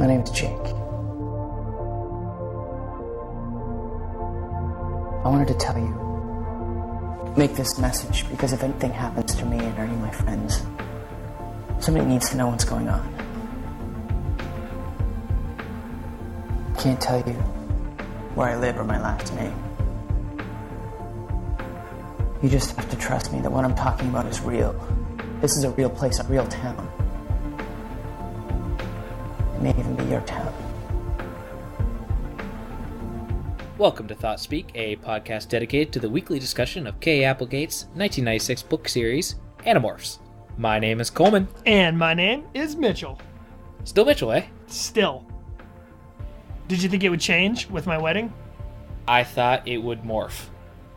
My name's Jake. I wanted to tell you, make this message, because if anything happens to me and any of my friends, somebody needs to know what's going on. I can't tell you where I live or my last name. You just have to trust me that what I'm talking about is real. This is a real place, a real town. It may even be your town. Welcome to Thoughtspeak, a podcast dedicated to the weekly discussion of K. Applegate's 1996 book series, Animorphs. My name is Coleman. And my name is Mitchell. Still Mitchell, eh? Still. Did you think it would change with my wedding? I thought it would morph.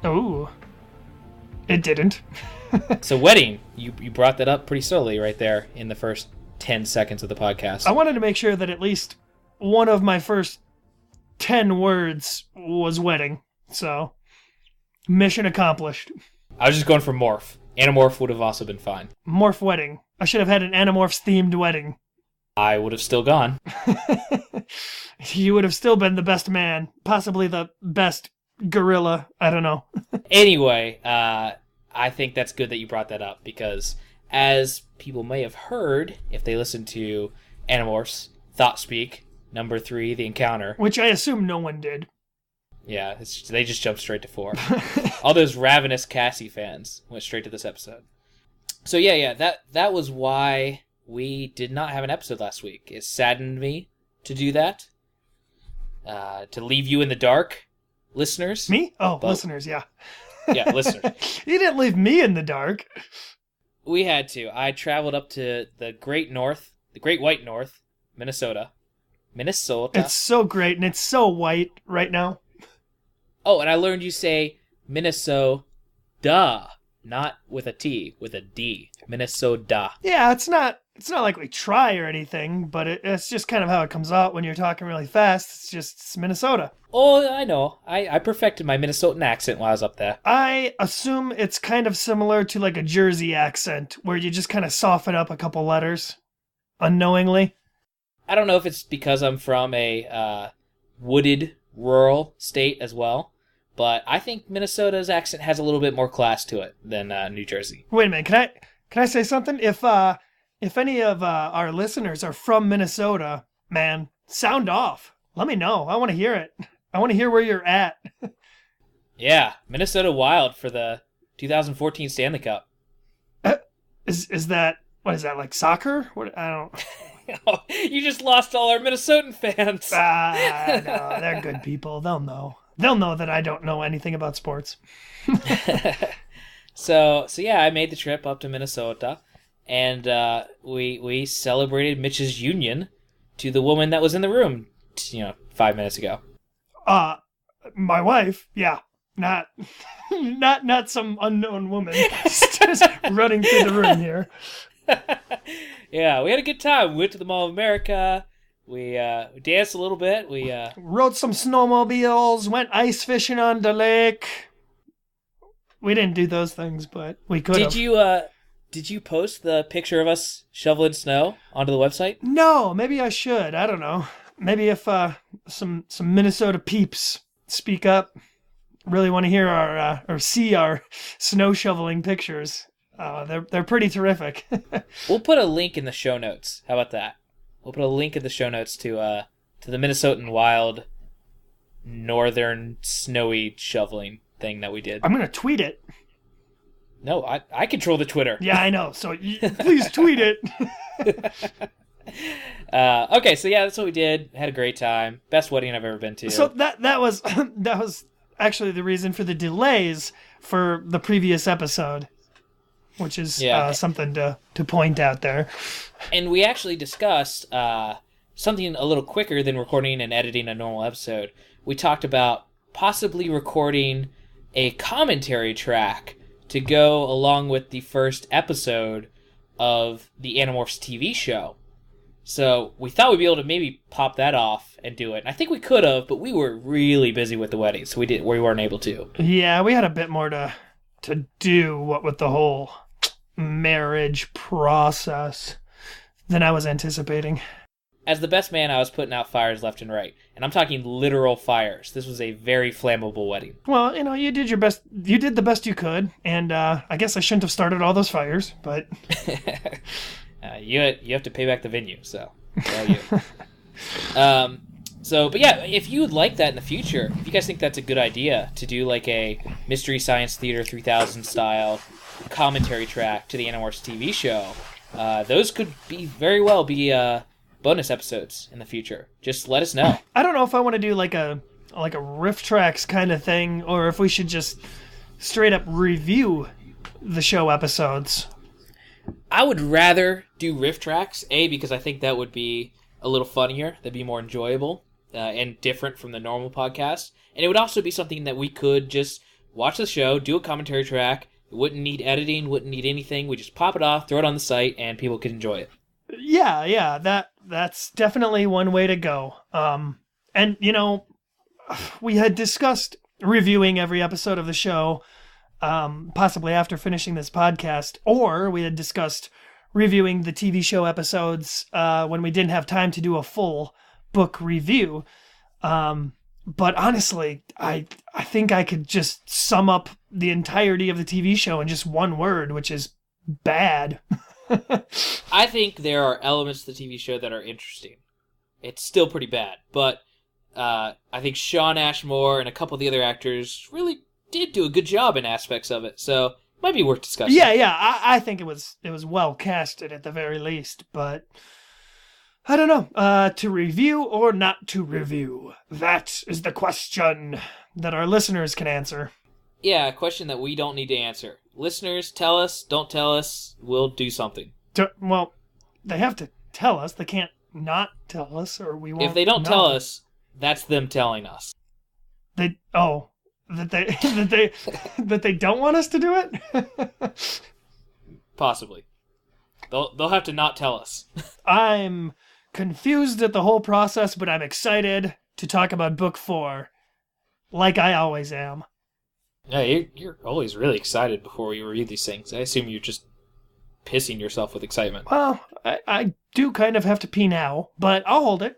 Oh. It didn't. So wedding, you brought that up pretty slowly right there in the first 10 seconds of the podcast. I wanted to make sure that at least one of my first 10 words was wedding. So, mission accomplished. I was just going for morph. Animorph would have also been fine. Morph wedding. I should have had an Animorphs themed wedding. I would have still gone. You would have still been the best man. Possibly the best gorilla. I don't know. Anyway, I think that's good that you brought that up because as people may have heard, if they listen to Animorphs, Thoughtspeak, number 3, The Encounter. Which I assume no one did. Yeah, they just jumped straight to 4. All those ravenous Cassie fans went straight to this episode. So yeah, that was why we did not have an episode last week. It saddened me to do that. To leave you in the dark, listeners. Me? Oh, listeners, yeah. Yeah, listeners. You didn't leave me in the dark. We had to. I traveled up to the Great White North, Minnesota. It's so great, and it's so white right now. Oh, and I learned you say Minnesota, not with a T, with a D. Minnesota. Yeah, it's not like we try or anything, but it's just kind of how it comes out when you're talking really fast. It's Minnesota. Oh, I know. I perfected my Minnesotan accent while I was up there. I assume it's kind of similar to like a Jersey accent, where you just kind of soften up a couple letters unknowingly. I don't know if it's because I'm from a wooded, rural state as well, but I think Minnesota's accent has a little bit more class to it than New Jersey. Wait a minute, can I say something? If any of our listeners are from Minnesota, man, sound off. Let me know. I want to hear it. I want to hear where you're at. Yeah, Minnesota Wild for the 2014 Stanley Cup. Is that, what is that, like soccer? What, I don't... Oh, you just lost all our Minnesotan fans. No, they're good people. They'll know. They'll know that I don't know anything about sports. So yeah, I made the trip up to Minnesota, and we celebrated Mitch's union to the woman that was in the room, 5 minutes ago. My wife, yeah, not some unknown woman just running through the room here. Yeah, we had a good time. We went to the Mall of America. We danced a little bit. We rode some snowmobiles, went ice fishing on the lake. We didn't do those things, but we could have. Did you post the picture of us shoveling snow onto the website? No, maybe I should. I don't know. Maybe if some Minnesota peeps speak up, really want to hear our or see our snow shoveling pictures. They're pretty terrific. We'll put a link in the show notes. How about that? We'll put a link in the show notes to the Minnesotan Wild northern snowy shoveling thing that we did. I'm gonna tweet it. No, I control the Twitter. Yeah, I know. So please tweet it. Okay, so yeah, that's what we did. Had a great time. Best wedding I've ever been to. So that was actually the reason for the delays for the previous episode. Which is something to point out there. And we actually discussed something a little quicker than recording and editing a normal episode. We talked about possibly recording a commentary track to go along with the first episode of the Animorphs TV show. So we thought we'd be able to maybe pop that off and do it. And I think we could have, but we were really busy with the wedding, so we weren't able to. Yeah, we had a bit more to do, what with the whole marriage process, than I was anticipating. as the best man, I was putting out fires left and right. And I'm talking literal fires. This was a very flammable wedding. Well, you did your best. You did the best you could, and I guess I shouldn't have started all those fires, but... you have to pay back the venue, so it's all you. But yeah, if you would like that in the future, if you guys think that's a good idea to do like a Mystery Science Theater 3000 style commentary track to the Animorphs TV show, those could very well be bonus episodes in the future. Just let us know. I don't know if I want to do like a riff tracks kind of thing, or if we should just straight up review the show episodes. I would rather do riff tracks, because I think that would be a little funnier, that'd be more enjoyable, and different from the normal podcast. And it would also be something that we could just watch the show, do a commentary track. It wouldn't need editing, wouldn't need anything. We just pop it off, throw it on the site, and people could enjoy it. Yeah, that's definitely one way to go. And we had discussed reviewing every episode of the show, possibly after finishing this podcast, or we had discussed reviewing the TV show episodes when we didn't have time to do a full book review. But honestly, I think I could just sum up the entirety of the TV show in just one word, which is bad. I think there are elements of the TV show that are interesting. It's still pretty bad, but I think Shawn Ashmore and a couple of the other actors really did do a good job in aspects of it, so it might be worth discussing. Yeah, I think it was well casted at the very least, but I don't know. To review or not to review? That is the question that our listeners can answer. Yeah, a question that we don't need to answer. Listeners, tell us, don't tell us, we'll do something. Well, they have to tell us. They can't not tell us, or we won't. If they don't tell us, that's them telling us. That they don't want us to do it? Possibly. They'll have to not tell us. I'm confused at the whole process, but I'm excited to talk about book 4, like I always am. Yeah, you're always really excited before we read these things. I assume you're just pissing yourself with excitement. Well, I do kind of have to pee now, but I'll hold it.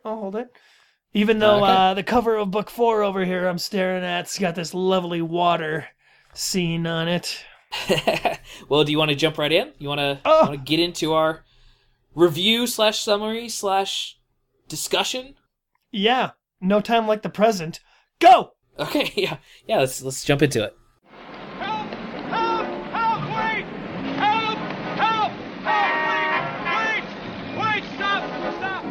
Even though the cover of book 4 over here I'm staring at's got this lovely water scene on it. Well, do you want to jump right in? You want to get into our review / summary / discussion? Yeah, no time like the present. Go! Okay, yeah, let's jump into it. Help! Wait! Help! Wait! Stop!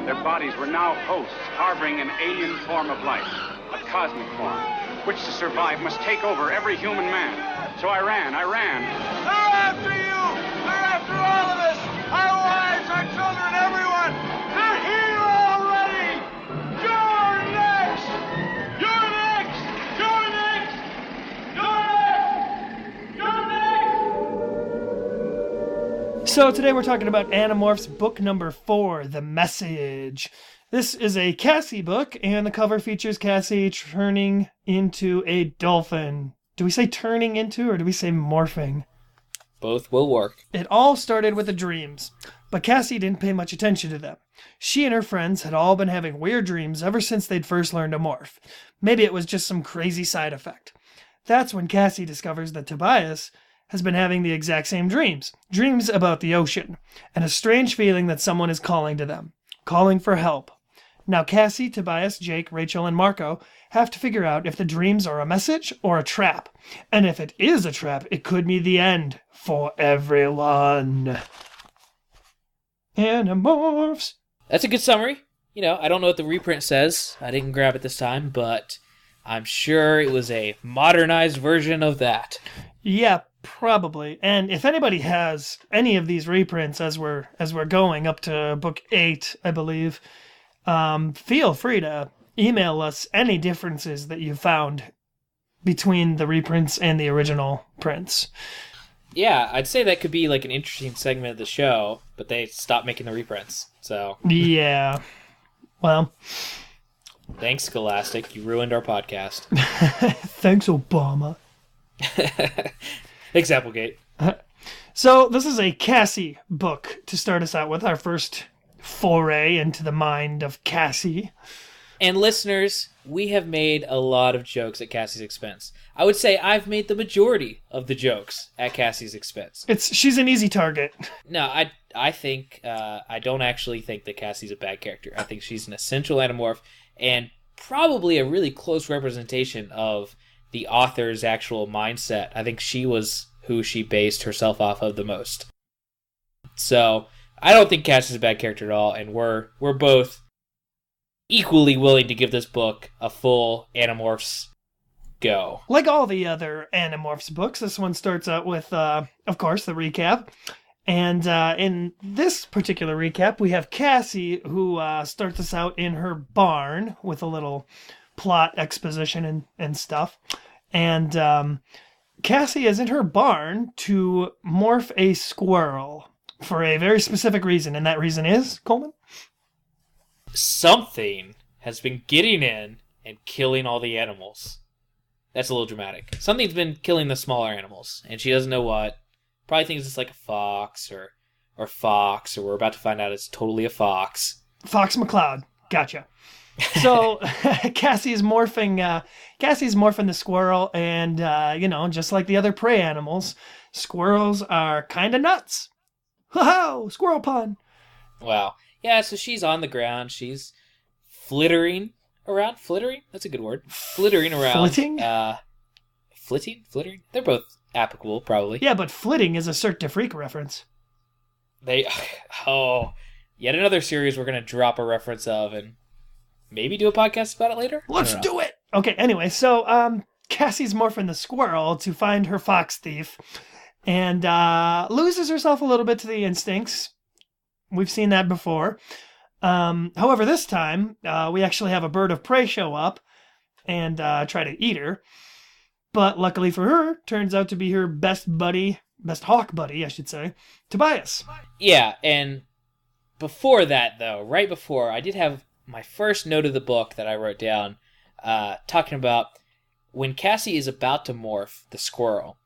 Their bodies were now hosts, harboring an alien form of life, a cosmic form, which to survive must take over every human man. So I ran. They're after you! They're after all of us! Our wives, our children, everyone! They're here already! You're next! So today we're talking about Animorphs book number 4, The Message. This is a Cassie book, and the cover features Cassie turning into a dolphin. Do we say turning into, or do we say morphing? Both will work. It all started with the dreams, but Cassie didn't pay much attention to them. She and her friends had all been having weird dreams ever since they'd first learned to morph. Maybe it was just some crazy side effect. That's when Cassie discovers that Tobias has been having the exact same dreams about the ocean, and a strange feeling that someone is calling to them, calling for help. Now Cassie, Tobias, Jake, Rachel, and Marco have to figure out if the dreams are a message or a trap, and if it is a trap, it could be the end for everyone. Animorphs. That's a good summary. I don't know what the reprint says. I didn't grab it this time, but I'm sure it was a modernized version of that. Yeah, probably. And if anybody has any of these reprints as we're going up to book 8, I believe, feel free to email us any differences that you found between the reprints and the original prints. Yeah, I'd say that could be like an interesting segment of the show, but they stopped making the reprints. So yeah. Well, thanks, Scholastic. You ruined our podcast. Thanks, Obama. Thanks, Applegate. So this is a Cassie book to start us out with, our first foray into the mind of Cassie. And listeners, we have made a lot of jokes at Cassie's expense. I would say I've made the majority of the jokes at Cassie's expense. She's an easy target. No, I think, I don't actually think that Cassie's a bad character. I think she's an essential Animorph, and probably a really close representation of the author's actual mindset. I think she was who she based herself off of the most. So, I don't think Cassie's a bad character at all, and we're both equally willing to give this book a full Animorphs go. Like all the other Animorphs books, this one starts out with, of course, the recap. And in this particular recap, we have Cassie, who starts us out in her barn with a little plot exposition and stuff. And Cassie is in her barn to morph a squirrel for a very specific reason. And that reason is, Coleman? Something has been getting in and killing all the animals. That's a little dramatic. Something's been killing the smaller animals, and she doesn't know what. Probably thinks it's like a fox or we're about to find out it's totally a fox. Fox McCloud. Gotcha. So Cassie's morphing the squirrel, and just like the other prey animals, squirrels are kind of nuts. Ho-ho! Squirrel pun. Wow. Yeah, so she's on the ground. She's flittering around. Flittering? That's a good word. Flittering around. Flitting? Flittering? They're both applicable, probably. Yeah, but flitting is a Cirque du Freak reference. Yet another series we're going to drop a reference of and maybe do a podcast about it later? Let's do it! Okay, anyway, so Cassie's morphing the squirrel to find her fox thief and loses herself a little bit to the instincts. We've seen that before. However, this time, we actually have a bird of prey show up and try to eat her. But luckily for her, turns out to be her best hawk buddy, I should say, Tobias. Yeah, and before that, though, right before, I did have my first note of the book that I wrote down, talking about when Cassie is about to morph the squirrel.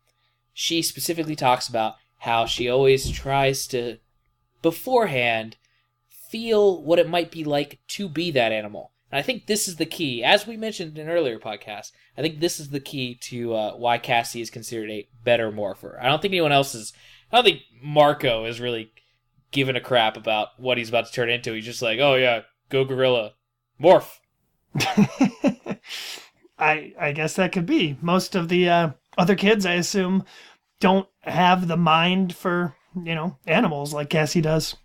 She specifically talks about how she always tries to beforehand feel what it might be like to be that animal. And I think this is the key. As we mentioned in an earlier podcast, I think this is the key to why Cassie is considered a better morpher. I don't think Marco is really giving a crap about what he's about to turn into. He's just like, oh yeah, go gorilla. Morph. I guess that could be. Most of the other kids, I assume, don't have the mind for, animals like Cassie does.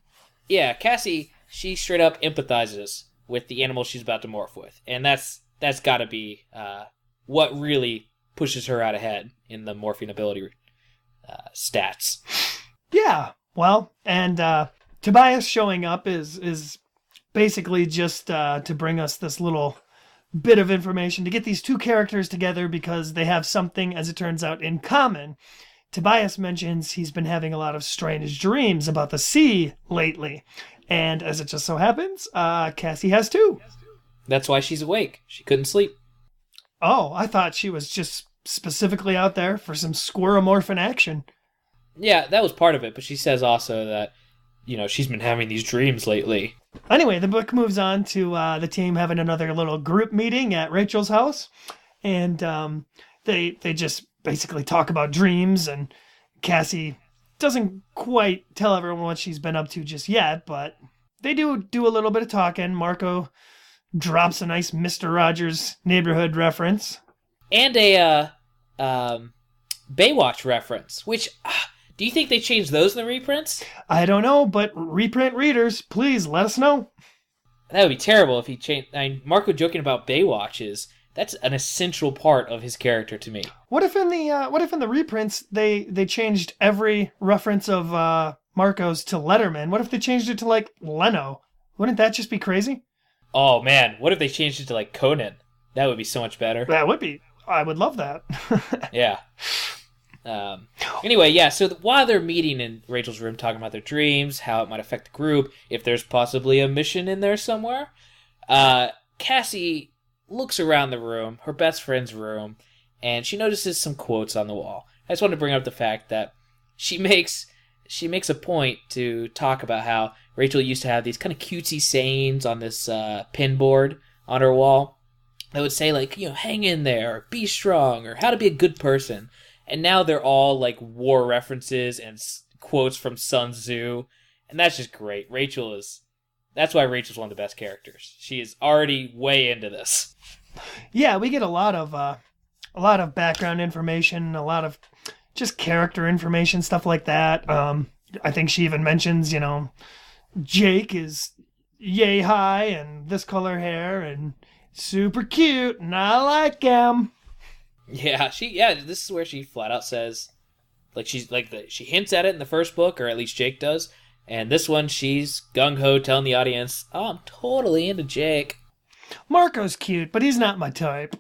Yeah, Cassie, she straight up empathizes with the animal she's about to morph with. And that's got to be what really pushes her out ahead in the morphing ability stats. Yeah, well, and Tobias showing up is basically just to bring us this little bit of information to get these two characters together because they have something, as it turns out, in common. Tobias mentions he's been having a lot of strange dreams about the sea lately. And as it just so happens, Cassie has too. That's why she's awake. She couldn't sleep. Oh, I thought she was just specifically out there for some squirrelmorphin action. Yeah, that was part of it, but she says also that, she's been having these dreams lately. Anyway, the book moves on to the team having another little group meeting at Rachel's house. And they just basically talk about dreams, and Cassie doesn't quite tell everyone what she's been up to just yet, but they do a little bit of talking. Marco drops a nice Mr. Rogers Neighborhood reference. And a Baywatch reference, which... do you think they changed those in the reprints? I don't know, but reprint readers, please let us know. That would be terrible if he changed... Marco joking about Baywatch that's an essential part of his character to me. What if in the reprints they changed every reference of Marco's to Letterman? What if they changed it to like Leno? Wouldn't that just be crazy? Oh man, what if they changed it to like Conan? That would be so much better. That would be. I would love that. Yeah. Anyway, yeah, so while they're meeting in Rachel's room talking about their dreams, how it might affect the group, if there's possibly a mission in there somewhere, Cassie looks around the room, her best friend's room, and she notices some quotes on the wall. I just wanted to bring up the fact that she makes she makes a point to talk about how Rachel used to have these kind of cutesy sayings on this pin board on her wall that would say, like, hang in there, or be strong, or how to be a good person. And now they're all, like, war references and quotes from Sun Tzu. And that's just great. That's why Rachel's one of the best characters. She is already way into this. Yeah, we get a lot of background information, a lot of just character information, stuff like that. I think she even mentions, Jake is yay high and this color hair and super cute and I like him. Yeah, this is where she flat out says, like, she hints at it in the first book, or at least Jake does, and this one she's gung-ho telling the audience, oh, I'm totally into Jake. Marco's cute, but he's not my type.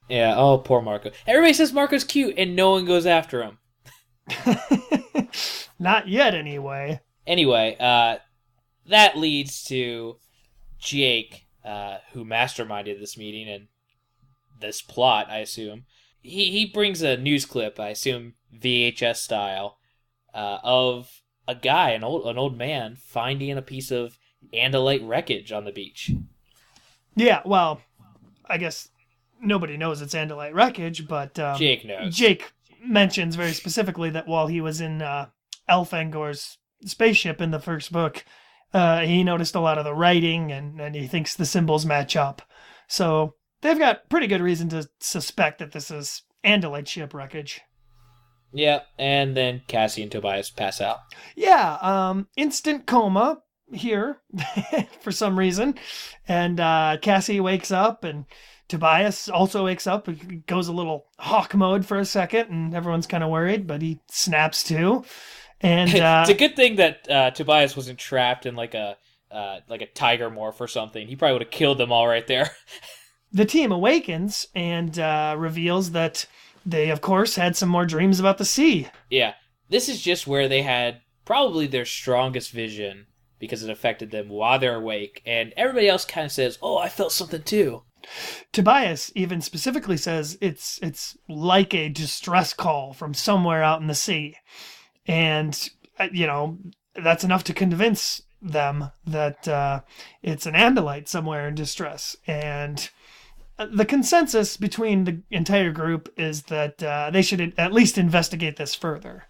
Yeah, oh, poor Marco. Everybody says Marco's cute, and no one goes after him. Not yet, anyway. Anyway, that leads to Jake, who masterminded this meeting and this plot, I assume. He brings a news clip, I assume VHS style, of a guy, an old man, finding a piece of Andalite wreckage on the beach. Yeah, well, I guess nobody knows it's Andalite wreckage, but Jake knows. Jake mentions very specifically that while he was in Elfangor's spaceship in the first book, he noticed a lot of the writing, and he thinks the symbols match up. So they've got pretty good reason to suspect that this is Andalite ship wreckage. Yeah, and then Cassie and Tobias pass out. Yeah, instant coma here for some reason. And Cassie wakes up, and Tobias also wakes up. He goes a little hawk mode for a second, and everyone's kind of worried, but he snaps too. And it's a good thing that Tobias wasn't trapped in like a tiger morph or something. He probably would have killed them all right there. The team awakens and reveals that they, of course, had some more dreams about the sea. Yeah, this is just where they had probably their strongest vision because it affected them while they're awake, and everybody else kind of says, oh, I felt something too. Tobias even specifically says it's like a distress call from somewhere out in the sea. And, that's enough to convince them that it's an Andalite somewhere in distress. And the consensus between the entire group is that they should at least investigate this further.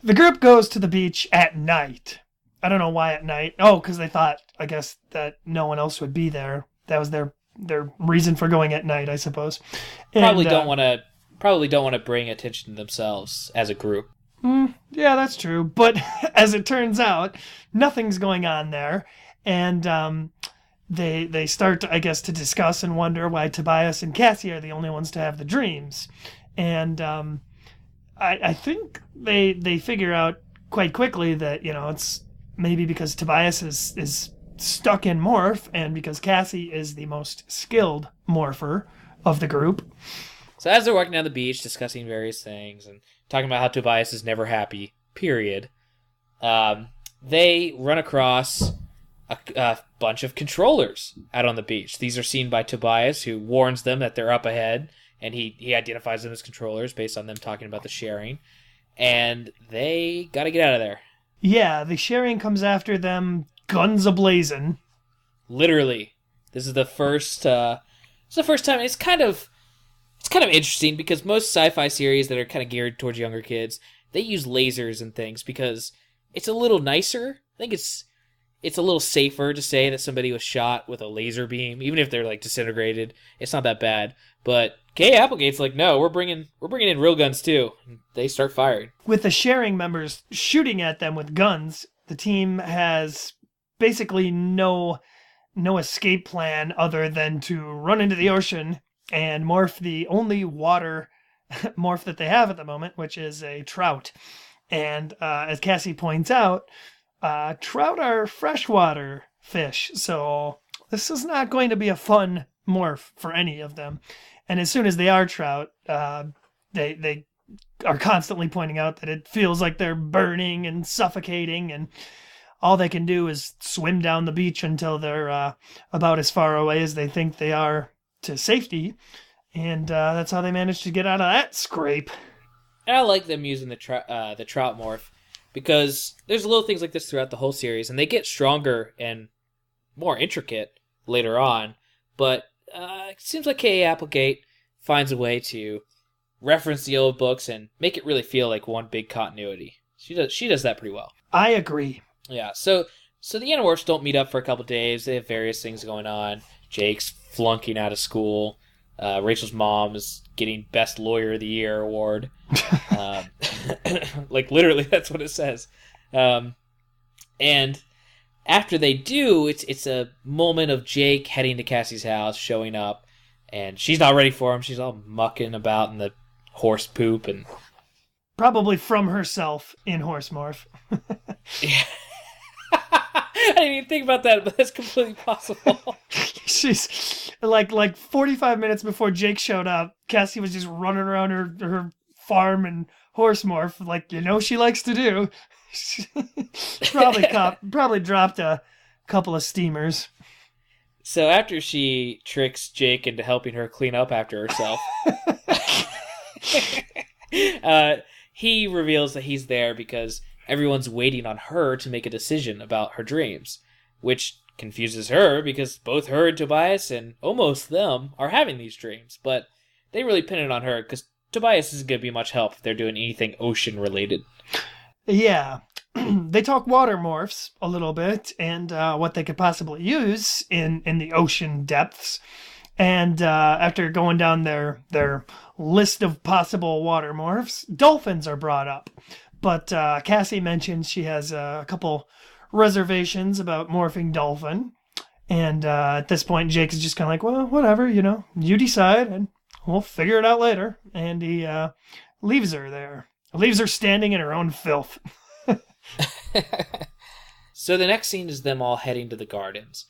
The group goes to the beach at night. I don't know why at night. Oh, because they thought, I guess, that no one else would be there. That was their reason for going at night, I suppose. And, probably don't want to bring attention to themselves as a group. Yeah, that's true. But as it turns out, nothing's going on there. And they start, I guess, to discuss and wonder why Tobias and Cassie are the only ones to have the dreams. And I think they figure out quite quickly that, it's maybe because Tobias is stuck in morph and because Cassie is the most skilled morpher of the group. So as they're walking down the beach, discussing various things and talking about how Tobias is never happy, period, they run across a bunch of controllers out on the beach. These are seen by Tobias, who warns them that they're up ahead, and he identifies them as controllers based on them talking about the sharing. And they got to get out of there. Yeah, the sharing comes after them, guns a-blazing. Literally. This is the first time. It's kind of interesting because most sci-fi series that are kind of geared towards younger kids, they use lasers and things because it's a little nicer. I think it's a little safer to say that somebody was shot with a laser beam, even if they're like disintegrated. It's not that bad. But Applegate's like, no, we're bringing in real guns too. And they start firing. With the sharing members shooting at them with guns, the team has basically no escape plan other than to run into the ocean and morph the only water morph that they have at the moment, which is a trout. And as Cassie points out, trout are freshwater fish, so this is not going to be a fun morph for any of them. And as soon as they are trout, they are constantly pointing out that it feels like they're burning and suffocating, and all they can do is swim down the beach until they're about as far away as they think they are to safety. And that's how they managed to get out of that scrape. And I like them using the trout morph because there's little things like this throughout the whole series, and they get stronger and more intricate later on, but it seems like K.A. Applegate finds a way to reference the old books and make it really feel like one big continuity. She does that pretty well. I agree. Yeah, so the Animorphs don't meet up for a couple days. They have various things going on. Jake's flunking out of school. Rachel's mom is getting Best Lawyer of the Year award. Like, literally, that's what it says. And after they do, it's a moment of Jake heading to Cassie's house, showing up, and she's not ready for him. She's all mucking about in the horse poop and... Probably from herself in horse morph. Yeah. I didn't even think about that, but that's completely possible. She's like 45 minutes before Jake showed up, Cassie was just running around her farm and horse morph like she likes to do. Probably dropped a couple of steamers. So after she tricks Jake into helping her clean up after herself, he reveals that he's there because everyone's waiting on her to make a decision about her dreams, which confuses her because both her and Tobias and almost them are having these dreams, but they really pin it on her because Tobias isn't going to be much help if they're doing anything ocean related. Yeah. They talk water morphs a little bit and what they could possibly use in the ocean depths. And after going down their list of possible water morphs, dolphins are brought up. But Cassie mentions she has a couple reservations about morphing dolphin. And at this point, Jake is just kind of like, well, whatever, you decide, and we'll figure it out later. And he leaves her there. Leaves her standing in her own filth. So the next scene is them all heading to the gardens,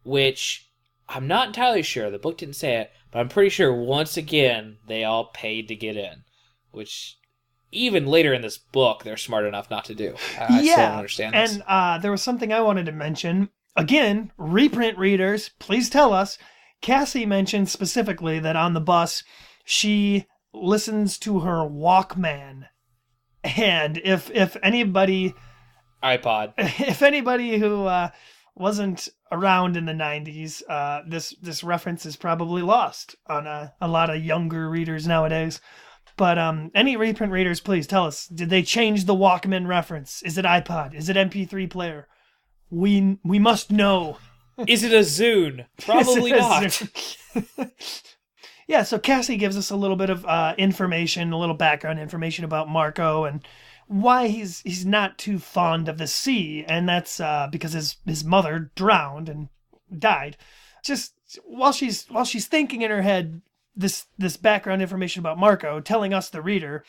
which I'm not entirely sure. The book didn't say it, but I'm pretty sure once again they all paid to get in, which even later in this book they're smart enough not to do. I still don't understand this. And there was something I wanted to mention. Again, reprint readers, please tell us. Cassie mentioned specifically that on the bus she listens to her Walkman. And if anybody... iPod. If anybody who wasn't around in the 90s, this reference is probably lost on a lot of younger readers nowadays. But any reprint readers, please tell us, did they change the Walkman reference? Is it iPod? Is it MP3 player? We must know. Is it a Zune? Probably not. Yeah, so Cassie gives us a little bit of information, a little background information about Marco and why he's not too fond of the sea, and that's because his mother drowned and died. Just while she's thinking in her head this background information about Marco, telling us the reader,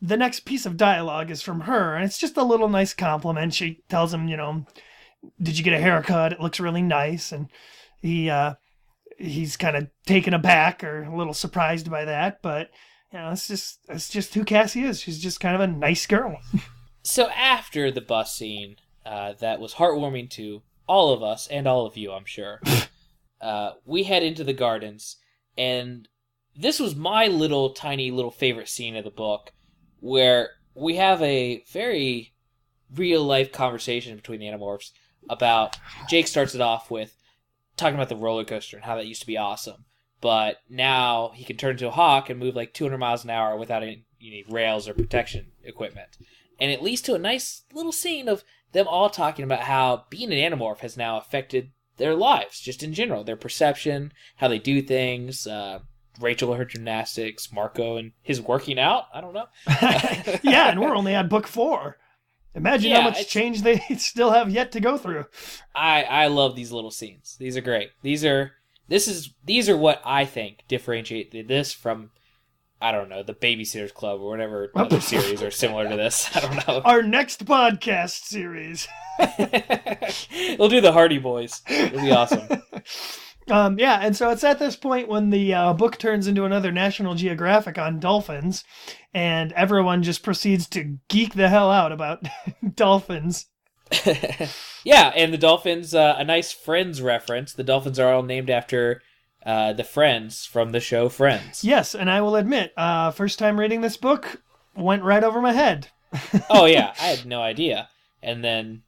the next piece of dialogue is from her, and it's just a little nice compliment. She tells him, did you get a haircut? It looks really nice, and he's kind of taken aback or a little surprised by that, but it's just who Cassie is. She's just kind of a nice girl. So after the bus scene, that was heartwarming to all of us and all of you, I'm sure, we head into the gardens, and this was my tiny little favorite scene of the book, where we have a very real-life conversation between the Animorphs about... Jake starts it off with talking about the roller coaster and how that used to be awesome. But now he can turn into a hawk and move like 200 miles an hour without any rails or protection equipment. And it leads to a nice little scene of them all talking about how being an Animorph has now affected their lives, just in general. Their perception, how they do things, Rachel, her gymnastics, Marco and his working out. I don't know. Yeah, and we're only on book 4. Imagine how much change they still have yet to go through. I love these little scenes. These are great. These are what I think differentiate this from, I don't know, the Babysitter's Club or whatever other series are similar to this. I don't know. Our next podcast series. We'll do the Hardy Boys. It'll be awesome. Yeah, and so it's at this point when the book turns into another National Geographic on dolphins, and everyone just proceeds to geek the hell out about dolphins. Yeah, and the dolphins, a nice Friends reference. The dolphins are all named after the friends from the show Friends. Yes, and I will admit, first time reading this book, went right over my head. Oh, yeah, I had no idea. And then,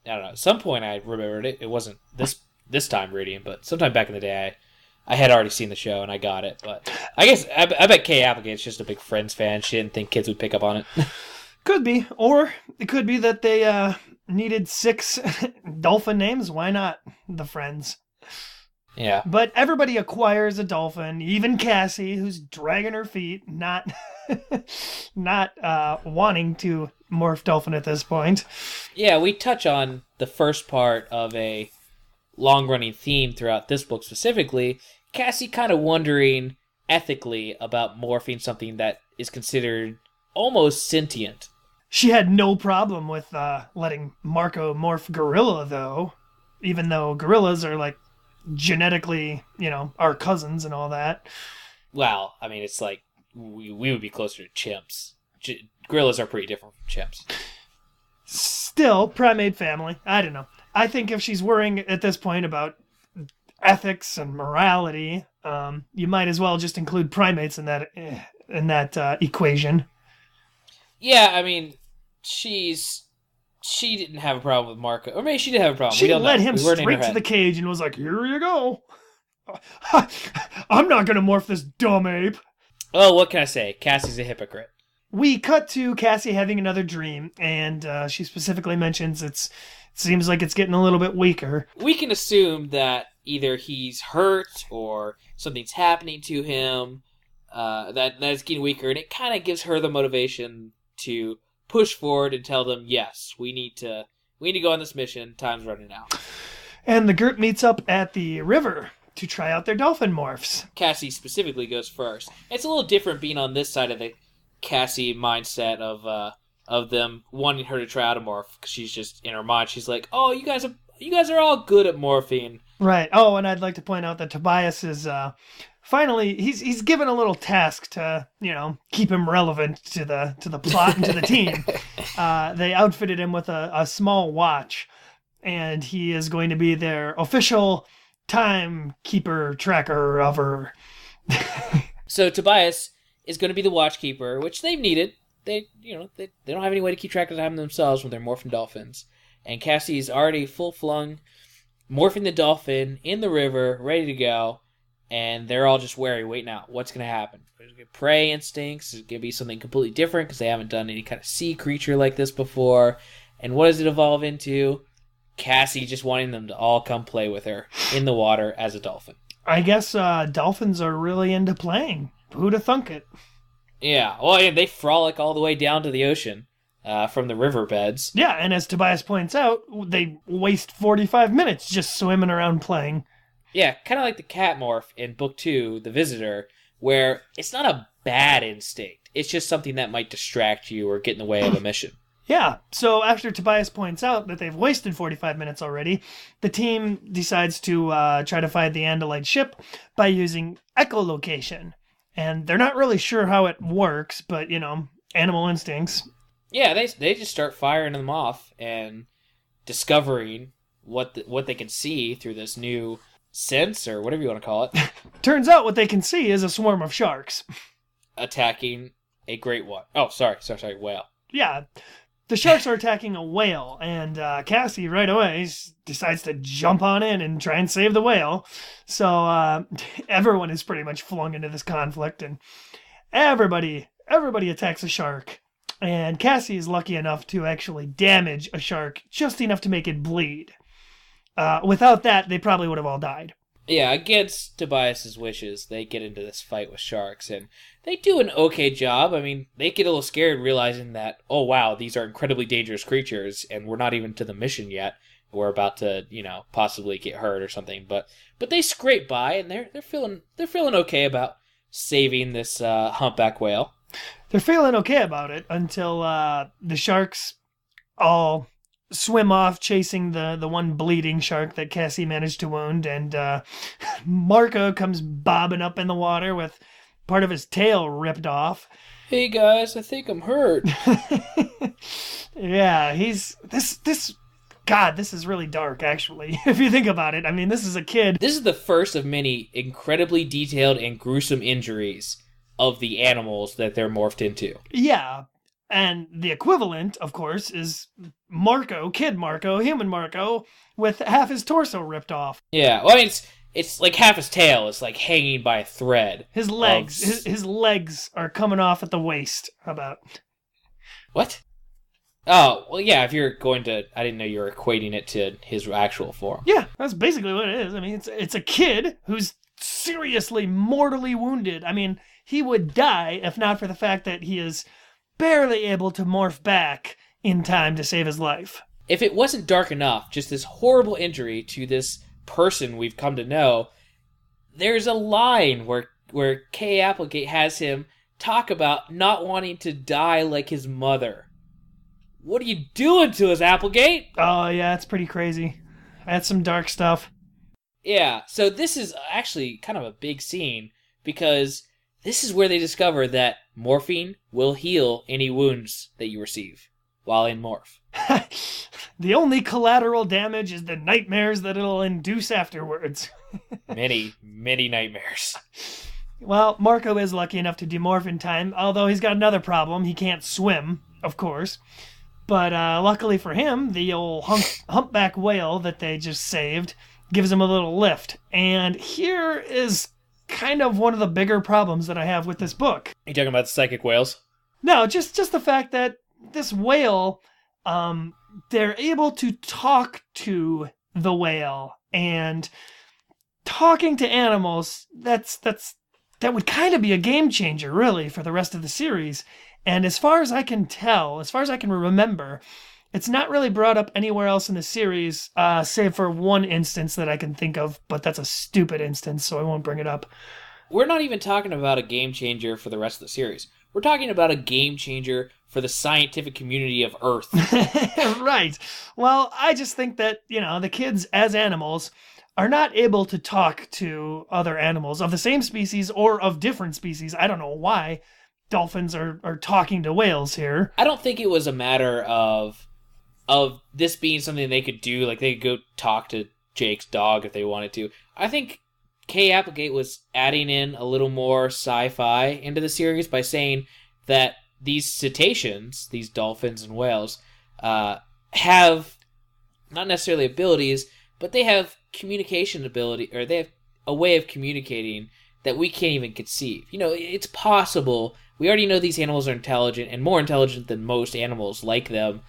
I don't know, at some point I remembered it. It wasn't this time reading, but sometime back in the day I had already seen the show and I got it. But I guess, I bet Kay Applegate's just a big Friends fan. She didn't think kids would pick up on it. Could be. Or it could be that they needed 6 dolphin names. Why not the Friends? Yeah. But everybody acquires a dolphin, even Cassie, who's dragging her feet, not wanting to morph dolphin at this point. Yeah, we touch on the first part of a long-running theme throughout this book specifically. Cassie kind of wondering ethically about morphing something that is considered almost sentient. She had no problem with letting Marco morph gorilla, though, even though gorillas are like genetically, our cousins and all that. Well, I mean, it's like we would be closer to chimps. Gorillas are pretty different from chimps. Still, primate family. I don't know. I think if she's worrying at this point about ethics and morality, you might as well just include primates in that equation. Yeah, I mean, she didn't have a problem with Marco, or maybe she did have a problem. She led him straight to the cage and was like, "Here you go. I'm not gonna morph this dumb ape." Oh, what can I say? Cassie's a hypocrite. We cut to Cassie having another dream, and she specifically mentions it seems like it's getting a little bit weaker. We can assume that either he's hurt or something's happening to him, that it's getting weaker, and it kind of gives her the motivation to push forward and tell them, yes, we need to go on this mission. Time's running out. And the group meets up at the river to try out their dolphin morphs. Cassie specifically goes first. It's a little different being on this side of the Cassie mindset of them wanting her to try out a morph, because she's just in her mind. She's like, "Oh, you guys are all good at morphing." Right. Oh, and I'd like to point out that Tobias is finally he's given a little task to keep him relevant to the plot and to the team. They outfitted him with a small watch, and he is going to be their official timekeeper tracker of her. So Tobias is going to be the watchkeeper, which they've needed. They don't have any way to keep track of time themselves when they're morphing dolphins. And Cassie's already full-flung morphing the dolphin in the river, ready to go. And they're all just wary, waiting out. What's going to happen? There's going to be prey instincts. There's going to be something completely different because they haven't done any kind of sea creature like this before. And what does it evolve into? Cassie just wanting them to all come play with her in the water as a dolphin. I guess dolphins are really into playing. Who'd have thunk it? Yeah, well, yeah, they frolic all the way down to the ocean from the riverbeds. Yeah, and as Tobias points out, they waste 45 minutes just swimming around playing. Yeah, kind of like the cat morph in Book 2, The Visitor, where it's not a bad instinct. It's just something that might distract you or get in the way of a mission. Yeah, so after Tobias points out that they've wasted 45 minutes already, the team decides to try to find the Andalite ship by using echolocation. And they're not really sure how it works, but, animal instincts. Yeah, they just start firing them off and discovering what they can see through this new sense, or whatever you want to call it. Turns out what they can see is a swarm of sharks. Attacking a great one. Oh, sorry, whale. Yeah, the sharks are attacking a whale, and Cassie right away decides to jump on in and try and save the whale. So everyone is pretty much flung into this conflict, and everybody attacks a shark. And Cassie is lucky enough to actually damage a shark just enough to make it bleed. Without that, they probably would have all died. Yeah, against Tobias's wishes, they get into this fight with sharks, and they do an okay job. I mean, they get a little scared realizing that, oh wow, these are incredibly dangerous creatures, and we're not even to the mission yet. We're about to, possibly get hurt or something. But they scrape by, and they're feeling okay about saving this humpback whale. They're feeling okay about it until the sharks all swim off chasing the one bleeding shark that Cassie managed to wound, and Marco comes bobbing up in the water with part of his tail ripped off. Hey guys, I think I'm hurt. Yeah, this is really dark, actually, if you think about it. I mean, this is a kid. This is the first of many incredibly detailed and gruesome injuries of the animals that they're morphed into. Yeah. And the equivalent, of course, is Marco, Kid Marco, human Marco, with half his torso ripped off. Yeah, well, I mean, it's like half his tail is like hanging by a thread. His legs, his legs are coming off at the waist. How about? What? Oh, well, yeah, if you're going to... I didn't know you were equating it to his actual form. Yeah, that's basically what it is. I mean, it's a kid who's seriously, mortally wounded. I mean, he would die if not for the fact that he is barely able to morph back in time to save his life. If it wasn't dark enough, just this horrible injury to this person we've come to know, there's a line where Kay Applegate has him talk about not wanting to die like his mother. What are you doing to us, Applegate? Oh, yeah, it's pretty crazy. That's some dark stuff. Yeah, so this is actually kind of a big scene, because this is where they discover that morphine will heal any wounds that you receive while in morph. The only collateral damage is the nightmares that it'll induce afterwards. Many, many nightmares. Well, Marco is lucky enough to demorph in time, although he's got another problem. He can't swim, of course. But luckily for him, the old humpback whale that they just saved gives him a little lift. And here is kind of one of the bigger problems that I have with this book. You talking about the psychic whales? No, just the fact that this whale, they're able to talk to the whale. And talking to animals, that would kind of be a game changer, really, for the rest of the series. And as far as I can tell, as far as I can remember, it's not really brought up anywhere else in the series, save for one instance that I can think of, but that's a stupid instance, so I won't bring it up. We're not even talking about a game changer for the rest of the series. We're talking about a game changer for the scientific community of Earth. Right. Well, I just think that, the kids as animals are not able to talk to other animals of the same species or of different species. I don't know why dolphins are talking to whales here. I don't think it was a matter of this being something they could do, like they could go talk to Jake's dog if they wanted to. I think Kay Applegate was adding in a little more sci-fi into the series by saying that these cetaceans, these dolphins and whales, have not necessarily abilities, but they have communication ability, or they have a way of communicating that we can't even conceive. It's possible. We already know these animals are intelligent, and more intelligent than most animals like them.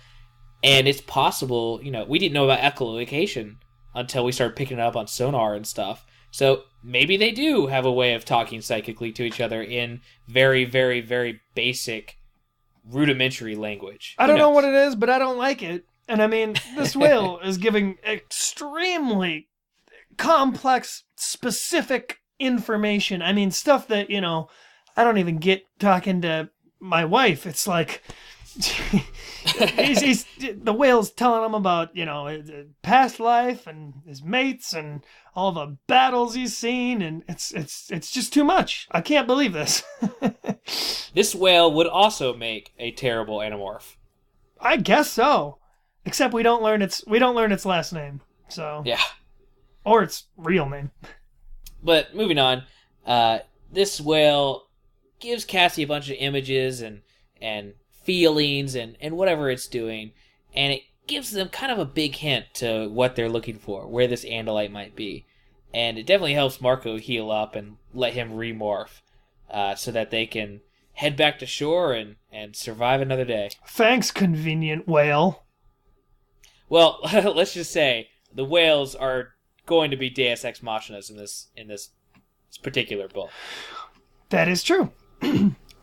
And it's possible, we didn't know about echolocation until we started picking it up on sonar and stuff. So maybe they do have a way of talking psychically to each other in very, very, very basic, rudimentary language. I don't know what it is, but I don't like it. And I mean, this whale is giving extremely complex, specific information. I mean, stuff that, I don't even get talking to my wife. It's like, the whale's telling him about, his past life and his mates and all the battles he's seen, and it's just too much. I can't believe this. This whale would also make a terrible Animorph. I guess so. Except we don't learn its last name. So yeah. Or its real name. But moving on, this whale gives Cassie a bunch of images and feelings and whatever it's doing, and it gives them kind of a big hint to what they're looking for, where this Andalite might be. And it definitely helps Marco heal up and let him remorph so that they can head back to shore and survive another day. Thanks, convenient whale. Well, let's just say the whales are going to be Deus Ex Machinas in this particular book. That is true.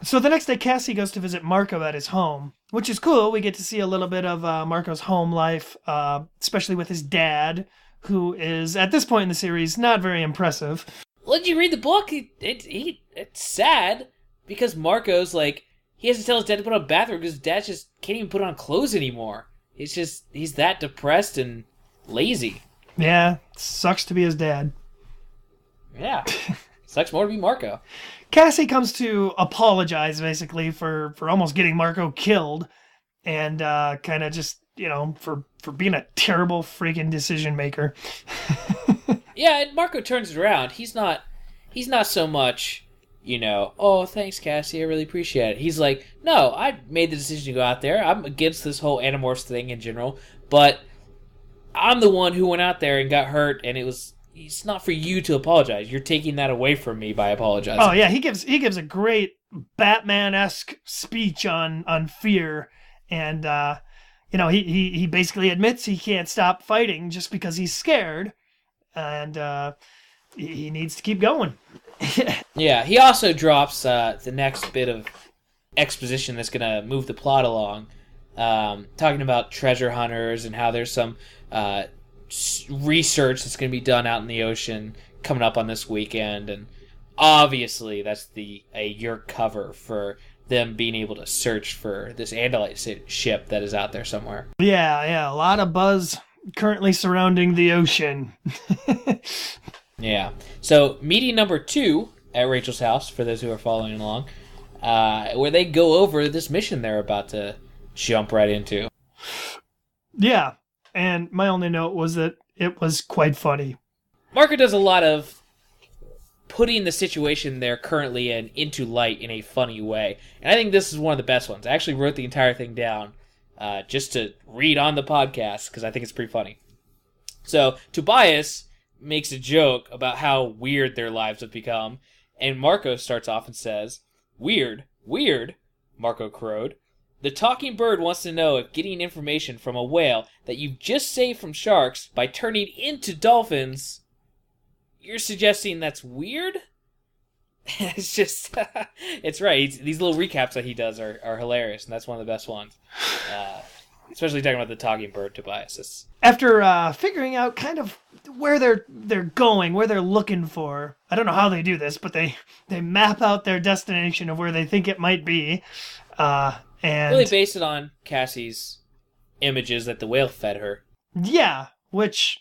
So the next day, Cassie goes to visit Marco at his home, which is cool. We get to see a little bit of Marco's home life, especially with his dad, who is, at this point in the series, not very impressive. Well, did you read the book? It's sad, because Marco's like, he has to tell his dad to put on a bathrobe because his dad just can't even put on clothes anymore. He's that depressed and lazy. Yeah, sucks to be his dad. Yeah, sucks more to be Marco. Cassie comes to apologize, basically, for almost getting Marco killed, and kind of just, for being a terrible freaking decision maker. Yeah, and Marco turns it around. He's not so much oh, thanks, Cassie, I really appreciate it. He's like, no, I made the decision to go out there. I'm against this whole Animorphs thing in general, but I'm the one who went out there and got hurt, and it's not for you to apologize. You're taking that away from me by apologizing. Oh yeah, he gives a great Batman-esque speech on fear, and he basically admits he can't stop fighting just because he's scared, and he needs to keep going. Yeah, he also drops the next bit of exposition that's going to move the plot along, talking about treasure hunters and how there's some research that's going to be done out in the ocean coming up on this weekend, and obviously that's your cover for them being able to search for this Andalite ship that is out there somewhere. Yeah, a lot of buzz currently surrounding the ocean. Yeah. So meeting number 2 at Rachel's house, for those who are following along, where they go over this mission they're about to jump right into. Yeah, and my only note was that it was quite funny. Marco does a lot of putting the situation they're currently in into light in a funny way. And I think this is one of the best ones. I actually wrote the entire thing down just to read on the podcast because I think it's pretty funny. So Tobias makes a joke about how weird their lives have become, and Marco starts off and says, "Weird, Marco crowed. The talking bird wants to know if getting information from a whale that you've just saved from sharks by turning into dolphins, you're suggesting that's weird?" It's just, it's right. These little recaps that he does are hilarious, and that's one of the best ones. Especially talking about the talking bird, Tobias. After figuring out kind of where they're going, where they're looking for, I don't know how they do this, but they map out their destination of where they think it might be, and really based it on Cassie's images that the whale fed her. Yeah, which,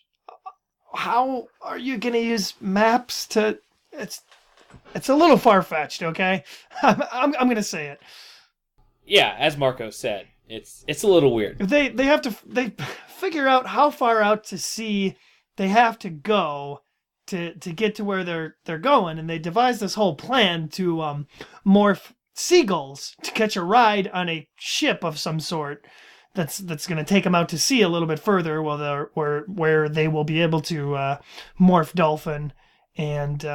how are you going to use maps to? It's a little far-fetched, okay? I'm going to say it. Yeah, as Marco said, it's a little weird. They figure out how far out to sea they have to go to get to where they're going, and they devise this whole plan to morph seagulls to catch a ride on a ship of some sort that's going to take them out to sea a little bit further, where they will be able to morph dolphin and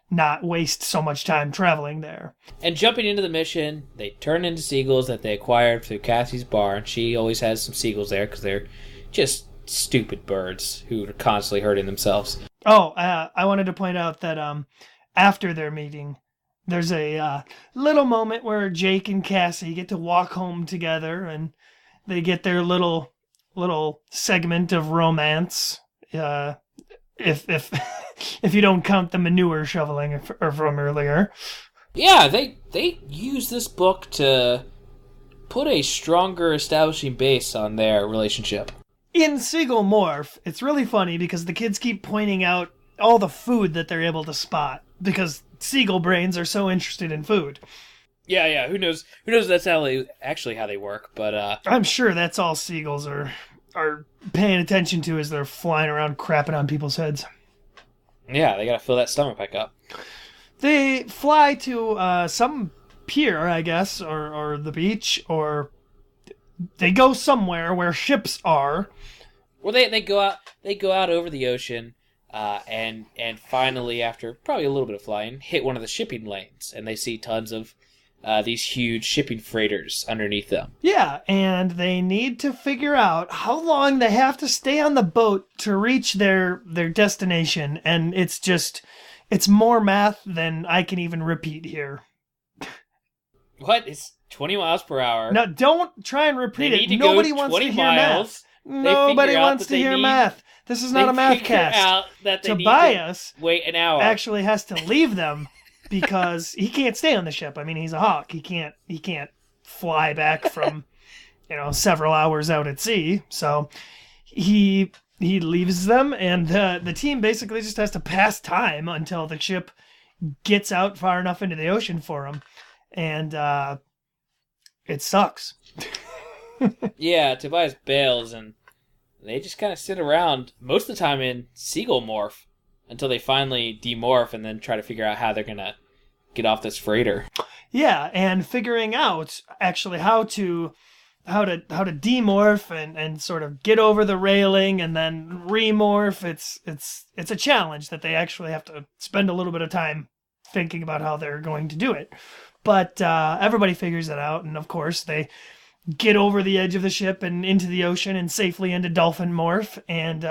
not waste so much time traveling there. And jumping into the mission, they turn into seagulls that they acquired through Cassie's bar, and she always has some seagulls there because they're just stupid birds who are constantly hurting themselves. Oh, I wanted to point out that after their meeting, there's a little moment where Jake and Cassie get to walk home together, and they get their little segment of romance. If you don't count the manure shoveling from earlier. Yeah, they use this book to put a stronger establishing base on their relationship. In Seagull Morph, it's really funny because the kids keep pointing out all the food that they're able to spot because seagull brains are so interested in food. Yeah, who knows that's how they work, but I'm sure that's all seagulls are paying attention to as they're flying around crapping on people's heads. Yeah, they gotta fill that stomach back up. They fly to some pier, I guess, or the beach, or they go somewhere where ships are. Well, they go out over the ocean, and finally, after probably a little bit of flying, hit one of the shipping lanes, and they see tons of these huge shipping freighters underneath them. Yeah, and they need to figure out how long they have to stay on the boat to reach their destination, and it's more math than I can even repeat here. What? It's 20 miles per hour. Now, don't try and repeat it. Nobody wants to hear math. Nobody wants to hear math. This is not a math cast. Tobias wait an hour. Actually has to leave them because he can't stay on the ship. I mean, he's a hawk. He can't fly back from several hours out at sea. So he leaves them, and the team basically just has to pass time until the ship gets out far enough into the ocean for him. And it sucks. Yeah, Tobias bails, and they just kind of sit around most of the time in seagull morph until they finally demorph and then try to figure out how they're going to get off this freighter. Yeah, and figuring out actually how to demorph and sort of get over the railing and then remorph. It's a challenge that they actually have to spend a little bit of time thinking about how they're going to do it. But everybody figures it out, and of course they get over the edge of the ship and into the ocean and safely into dolphin morph. And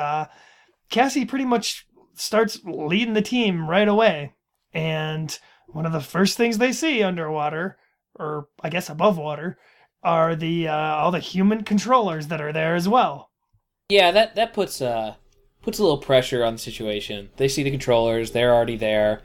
Cassie pretty much starts leading the team right away. And one of the first things they see underwater, or I guess above water, are the all the human controllers that are there as well. Yeah, that puts a little pressure on the situation. They see the controllers, they're already there.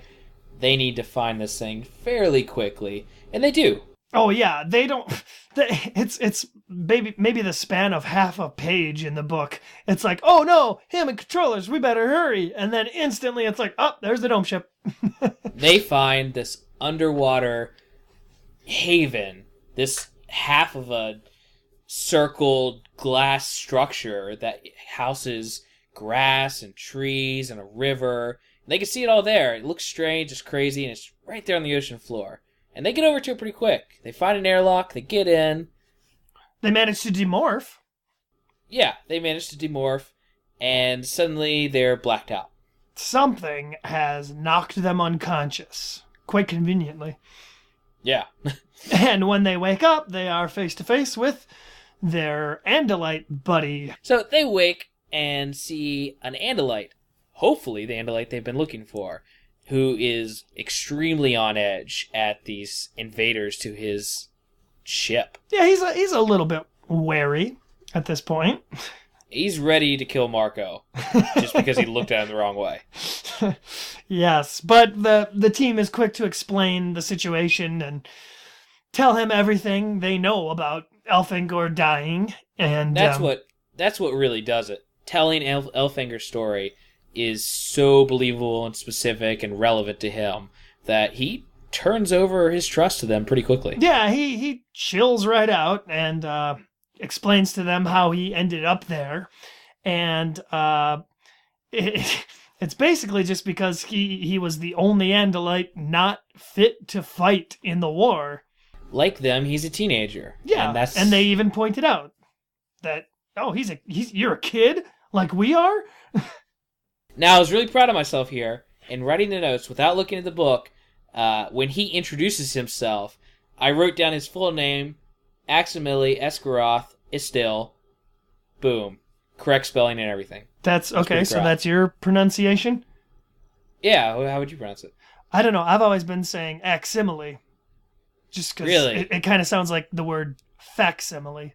They need to find this thing fairly quickly, and they do. Oh yeah, they don't. It's maybe the span of half a page in the book. It's like, oh no, human controllers, we better hurry, and then instantly it's like, oh, there's the dome ship. They find this underwater haven, this half of a circled glass structure that houses grass and trees and a river. They can see it all there. It looks strange, it's crazy, and it's right there on the ocean floor. And they get over to it pretty quick. They find an airlock, they get in. They manage to demorph. Yeah, they manage to demorph, and suddenly they're blacked out. Something has knocked them unconscious, quite conveniently. Yeah. And when they wake up, they are face to face with their Andalite buddy. So they wake and see an Andalite. Hopefully the Andalite they've been looking for, who is extremely on edge at these invaders to his ship. Yeah, he's a little bit wary at this point. He's ready to kill Marco, just because he looked at him the wrong way. Yes, but the team is quick to explain the situation and tell him everything they know about Elfangor dying. And that's what really does it. Telling Elfanger's story is so believable and specific and relevant to him that he turns over his trust to them pretty quickly. Yeah, he chills right out and explains to them how he ended up there. And it's basically just because he was the only Andalite not fit to fight in the war. Like them, he's a teenager. Yeah, and they even pointed out that, oh, you're a kid like we are? Now, I was really proud of myself here in writing the notes without looking at the book. When he introduces himself, I wrote down his full name, Aximili Esgaroth Istil. Boom. Correct spelling and everything. That's okay, so that's your pronunciation? Yeah, how would you pronounce it? I don't know. I've always been saying Aximili. Just because really? it kind of sounds like the word facsimile.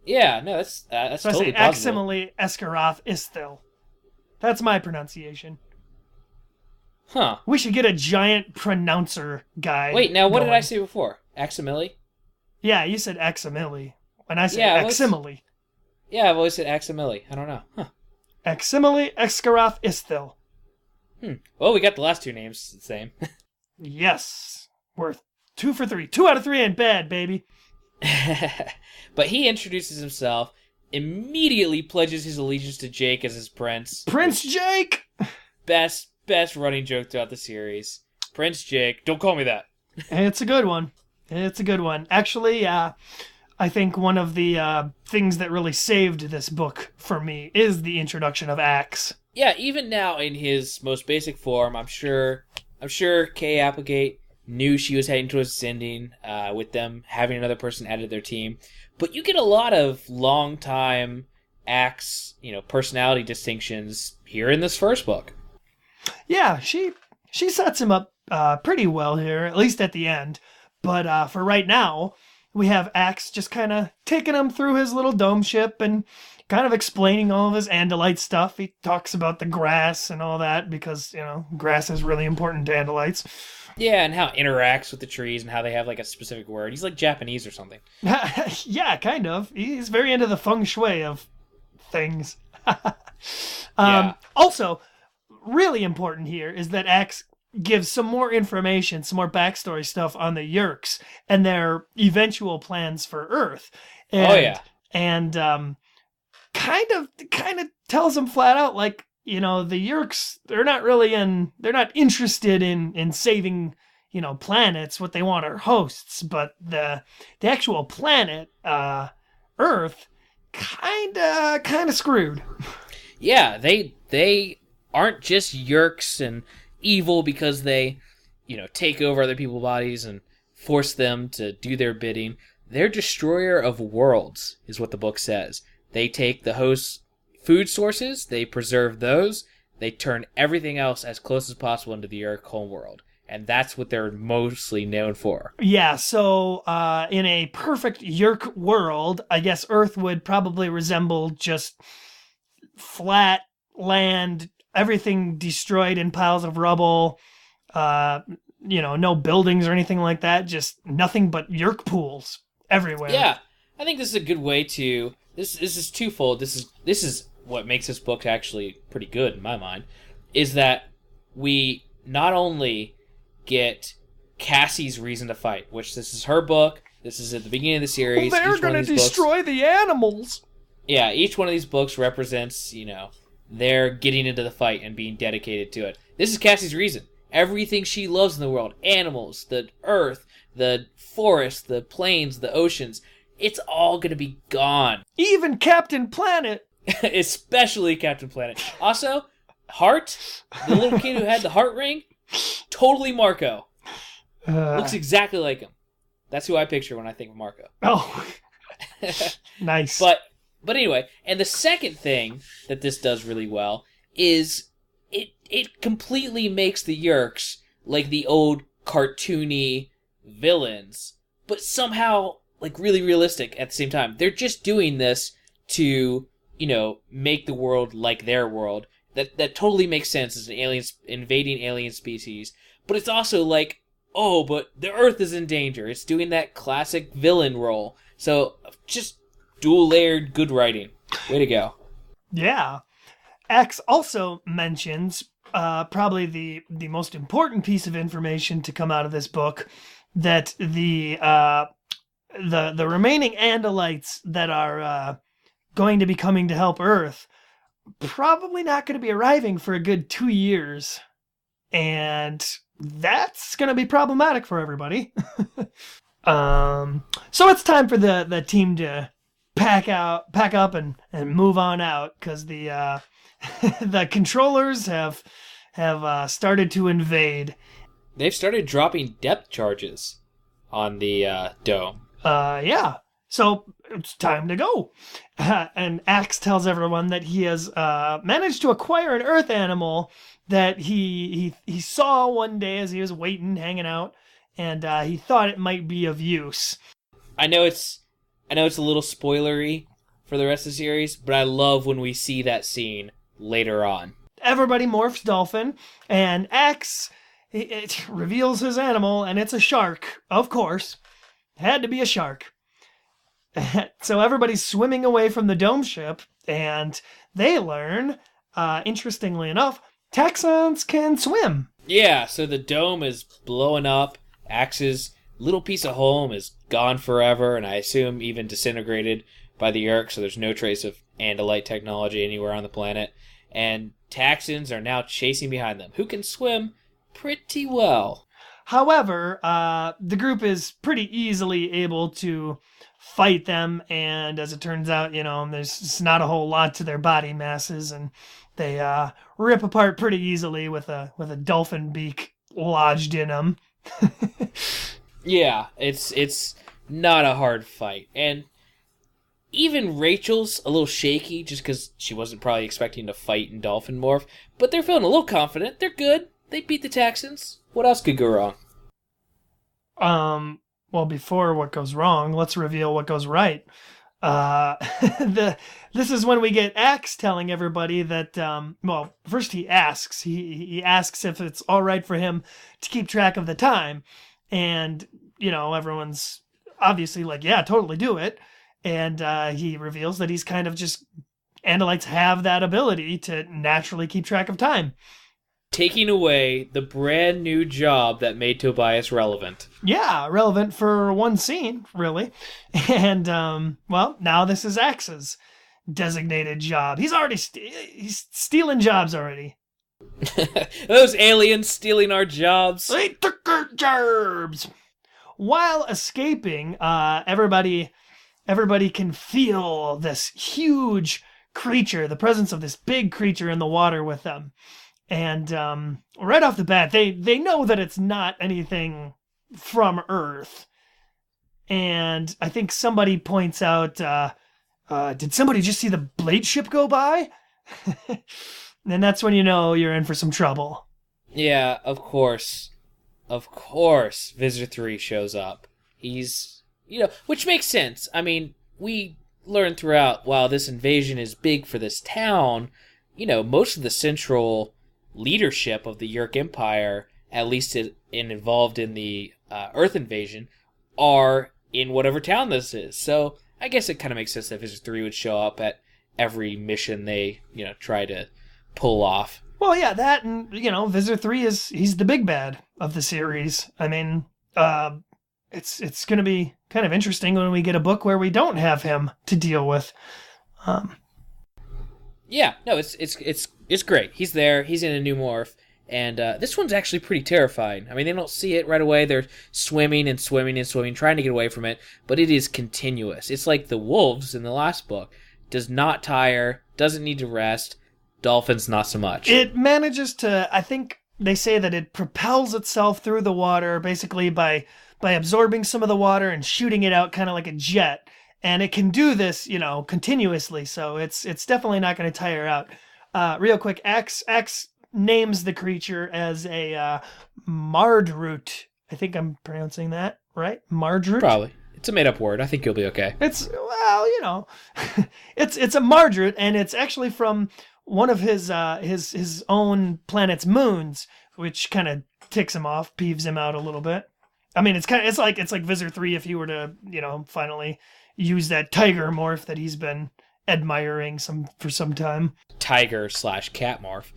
Yeah, no, that's so totally I say possible. Aximili Esgaroth Istil. That's my pronunciation. Huh. We should get a giant pronouncer guy. Wait, now what going. did I say before? Aximili? Yeah, you said Aximili. When I said Yeah, Aximili. Yeah, I've always said Aximili. I don't know. Huh. Aximili Esgaroth Istil. Well, we got the last two names the same. Yes. Worth 2 for 3. 2 out of 3 ain't bad, baby. But he introduces himself, immediately pledges his allegiance to Jake as his prince. Prince Jake! Best running joke throughout the series. Prince Jake. Don't call me that. It's a good one. It's a good one. Actually, I think one of the things that really saved this book for me is the introduction of Axe. Yeah, even now in his most basic form, I'm sure Kay Applegate knew she was heading towards its ending with them having another person added to their team. But you get a lot of long-time Axe, personality distinctions here in this first book. Yeah, she sets him up pretty well here, at least at the end. But for right now, we have Axe just kind of taking him through his little dome ship and kind of explaining all of his Andalite stuff. He talks about the grass and all that because, grass is really important to Andalites. Yeah, and how it interacts with the trees and how they have like a specific word. He's like Japanese or something. Yeah, kind of. He's very into the feng shui of things. Yeah. Also, really important here is that Axe gives some more information, some more backstory stuff on the Yeerks and their eventual plans for Earth. And, And kind of tells them flat out, like, the Yeerks, they're not interested in saving, planets. What they want are hosts, but the actual planet, Earth, kind of screwed. Yeah, they aren't just yerks and evil because they, take over other people's bodies and force them to do their bidding. They're destroyer of worlds, is what the book says. They take the host's food sources, they preserve those, they turn everything else as close as possible into the Yerk home world. And that's what they're mostly known for. Yeah, so in a perfect Yerk world, I guess Earth would probably resemble just flat land, everything destroyed in piles of rubble, no buildings or anything like that, just nothing but Yerk pools everywhere. Yeah, I think this is a good way to... This is twofold. This is what makes this book actually pretty good in my mind, is that we not only get Cassie's reason to fight, which this is her book. This is at the beginning of the series. Well, they're going to destroy the animals. Yeah, each one of these books represents, they're getting into the fight and being dedicated to it. This is Cassie's reason. Everything she loves in the world, animals, the earth, the forest, the plains, the oceans, it's all going to be gone. Even Captain Planet. Especially Captain Planet. Also, Heart, the little kid who had the heart ring, totally Marco. Looks exactly like him. That's who I picture when I think of Marco. Oh, nice. But anyway, and the second thing that this does really well is it completely makes the Yerks like the old cartoony villains, but somehow like really realistic at the same time. They're just doing this to, make the world like their world. That totally makes sense as an invading alien species. But it's also like, oh, but the Earth is in danger. It's doing that classic villain role. So just dual-layered good writing. Way to go. Yeah. X also mentions probably the most important piece of information to come out of this book, that the remaining Andalites that are going to be coming to help Earth probably not going to be arriving for a good 2 years. And that's going to be problematic for everybody. So it's time for the team to pack up and move on out, because the the controllers have started to invade. They've started dropping depth charges on the dome. Yeah. So it's time to go. And Axe tells everyone that he has managed to acquire an earth animal that he saw one day as he was waiting, hanging out, and he thought it might be of use. I know it's a little spoilery for the rest of the series, but I love when we see that scene later on. Everybody morphs dolphin, and Axe it reveals his animal, and it's a shark, of course. Had to be a shark. So everybody's swimming away from the dome ship, and they learn, interestingly enough, Texans can swim. Yeah, so the dome is blowing up. Axe's little piece of home is gone forever, and I assume even disintegrated by the Yerk, so there's no trace of Andalite technology anywhere on the planet. And Texans are now chasing behind them, who can swim pretty well. However, the group is pretty easily able to fight them, and as it turns out, there's not a whole lot to their body masses, and they rip apart pretty easily with a dolphin beak lodged in them. Yeah, it's not a hard fight, and even Rachel's a little shaky just because she wasn't probably expecting to fight in dolphin morph, but they're feeling a little confident. They're good. They beat the Texans. What else could go wrong? Well, before what goes wrong, let's reveal what goes right. This is when we get Axe telling everybody that, first he asks. He asks if it's all right for him to keep track of the time. And, everyone's obviously like, yeah, totally do it. And he reveals that he's kind of just... Andalites have that ability to naturally keep track of time. Taking away the brand new job that made Tobias relevant. Yeah, relevant for one scene, really. And, now this is Axe's designated job. He's already he's stealing jobs already. Those aliens stealing our jobs. They took our jobs. While escaping, everybody can feel this huge creature, the presence of this big creature in the water with them. And right off the bat, they know that it's not anything from Earth. And I think somebody points out, did somebody just see the Blade ship go by? And that's when you know you're in for some trouble. Yeah, of course. Of course, Visitor 3 shows up. He's, which makes sense. I mean, we learn throughout, while this invasion is big for this town, most of the central leadership of the Yeerk Empire, at least involved in the Earth invasion, are in whatever town this is. So I guess it kind of makes sense that Visitor 3 would show up at every mission they, try to pull off. Well, yeah, that and, Visitor 3 he's the big bad of the series. I mean, it's going to be kind of interesting when we get a book where we don't have him to deal with. Yeah, no, it's great. He's there. He's in a new morph. And this one's actually pretty terrifying. I mean, they don't see it right away. They're swimming and swimming and swimming, trying to get away from it. But it is continuous. It's like the wolves in the last book. Does not tire, doesn't need to rest. Dolphins, not so much. It manages to, I think they say that it propels itself through the water basically by absorbing some of the water and shooting it out kind of like a jet. And it can do this, continuously. So it's definitely not going to tire out. Real quick, X names the creature as a Mardroot. I think I'm pronouncing that right. Mardroot? Probably. It's a made-up word. I think you'll be okay. It's a Mardroot, and it's actually from one of his own planet's moons, which kind of ticks him off, peeves him out a little bit. I mean, it's like Visitor 3 if you were to, finally use that tiger morph that he's been admiring for some time. Tiger/cat morph.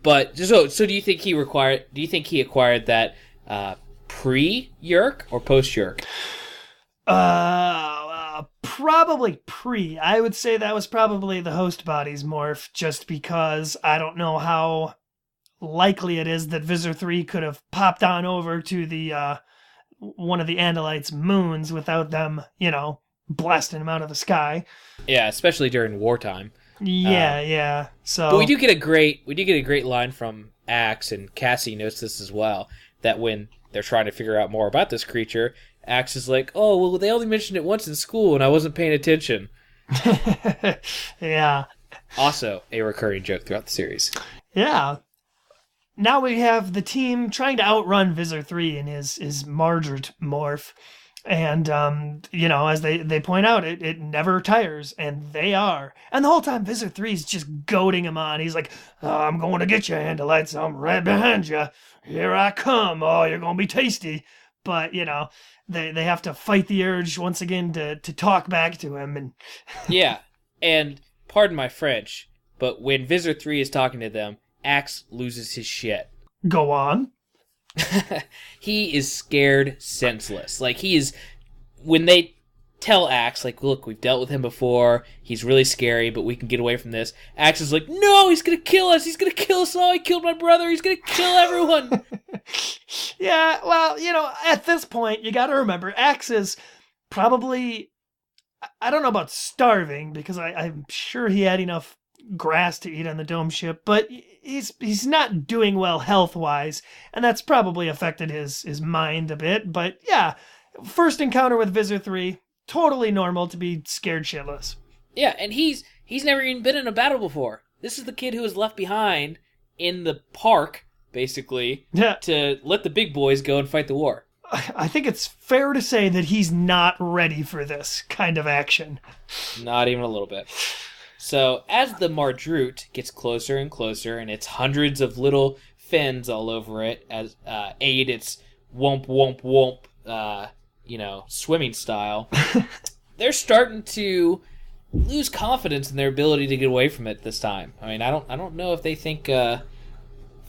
But so do you think he acquired that pre-Yeerk or post-Yeerk? Probably pre. I would say that was probably the host body's morph, just because I don't know how likely it is that Visitor 3 could have popped on over to the one of the Andalites' moons without them, blasting him out of the sky. Yeah, especially during wartime. Yeah. So, but we do get a great line from Axe, and Cassie notes this as well, that when they're trying to figure out more about this creature, Axe is like, "Oh, well, they only mentioned it once in school, and I wasn't paying attention." Yeah. Also, a recurring joke throughout the series. Yeah. Now we have the team trying to outrun Visitor 3 in his Mardroot morph. And, as they point out, it never tires, and they are. And the whole time, Visitor 3 is just goading him on. He's like, I'm going to get you, Andalites. I'm right behind you. Here I come. Oh, you're going to be tasty. But, they have to fight the urge once again to talk back to him. And yeah, and pardon my French, but when Visitor 3 is talking to them, Axe loses his shit. Go on. He is scared senseless. Like, when they tell Axe, like, look, we've dealt with him before, he's really scary, but we can get away from this. Axe is like, no, he's gonna kill us all, he killed my brother, he's gonna kill everyone. Yeah, well, at this point, you gotta remember, Axe is probably, I don't know about starving, because I'm sure he had enough grass to eat on the dome ship, but he's not doing well health-wise, and that's probably affected his mind a bit. But yeah, first encounter with Visitor 3, totally normal to be scared shitless. Yeah, and he's never even been in a battle before. This is the kid who was left behind in the park, basically, to let the big boys go and fight the war. I think it's fair to say that he's not ready for this kind of action. Not even a little bit. So, as the Mardroot gets closer and closer, and it's hundreds of little fins all over it, as aid its womp womp womp, swimming style, they're starting to lose confidence in their ability to get away from it this time. I mean, I don't know if they think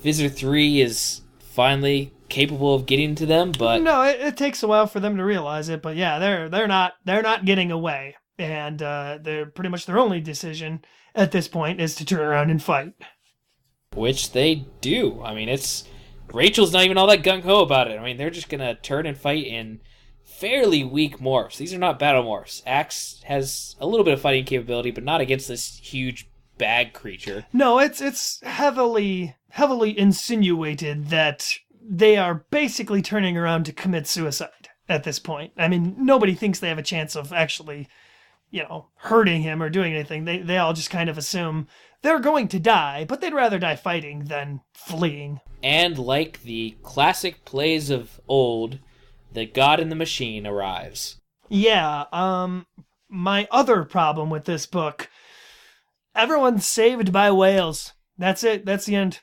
Visitor 3 is finally capable of getting to them, but no, it takes a while for them to realize it. But yeah, they're not getting away. And they're pretty much their only decision at this point is to turn around and fight. Which they do. I mean, Rachel's not even all that gung-ho about it. I mean, they're just going to turn and fight in fairly weak morphs. These are not battle morphs. Axe has a little bit of fighting capability, but not against this huge bag creature. No, it's heavily insinuated that they are basically turning around to commit suicide at this point. I mean, nobody thinks they have a chance of actually, hurting him or doing anything. They all just kind of assume they're going to die, but they'd rather die fighting than fleeing. And like the classic plays of old, the God in the Machine arrives. Yeah, my other problem with this book, everyone's saved by whales. That's it. That's the end.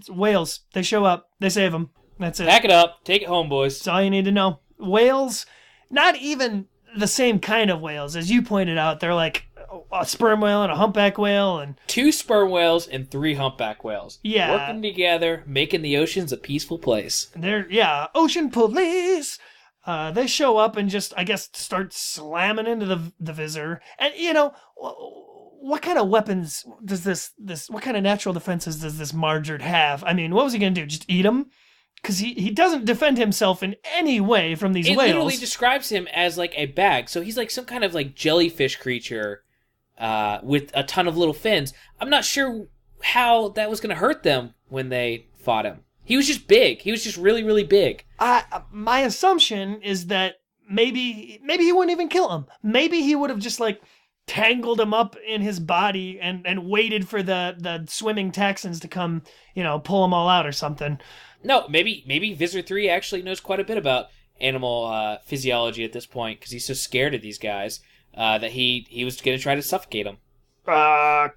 Whales. They show up. They save them. That's it. Pack it up. Take it home, boys. That's all you need to know. Whales, not even the same kind of whales. As you pointed out, they're like a sperm whale and a humpback whale. And 2 sperm whales and 3 humpback whales. Yeah. Working together, making the oceans a peaceful place. Ocean police. They show up and just, I guess, start slamming into the Visor. And, what kind of weapons does what kind of natural defenses does this Margard have? I mean, what was he going to do? Just eat him? Because he doesn't defend himself in any way from these whales. It literally describes him as like a bag. So he's like some kind of like jellyfish creature with a ton of little fins. I'm not sure how that was going to hurt them when they fought him. He was just big. He was just really, really big. My assumption is that maybe he wouldn't even kill him. Maybe he would have just like tangled him up in his body and waited for the swimming Texans to come, pull them all out or something. No, maybe Visor 3 actually knows quite a bit about animal physiology at this point because he's so scared of these guys that he was going to try to suffocate them.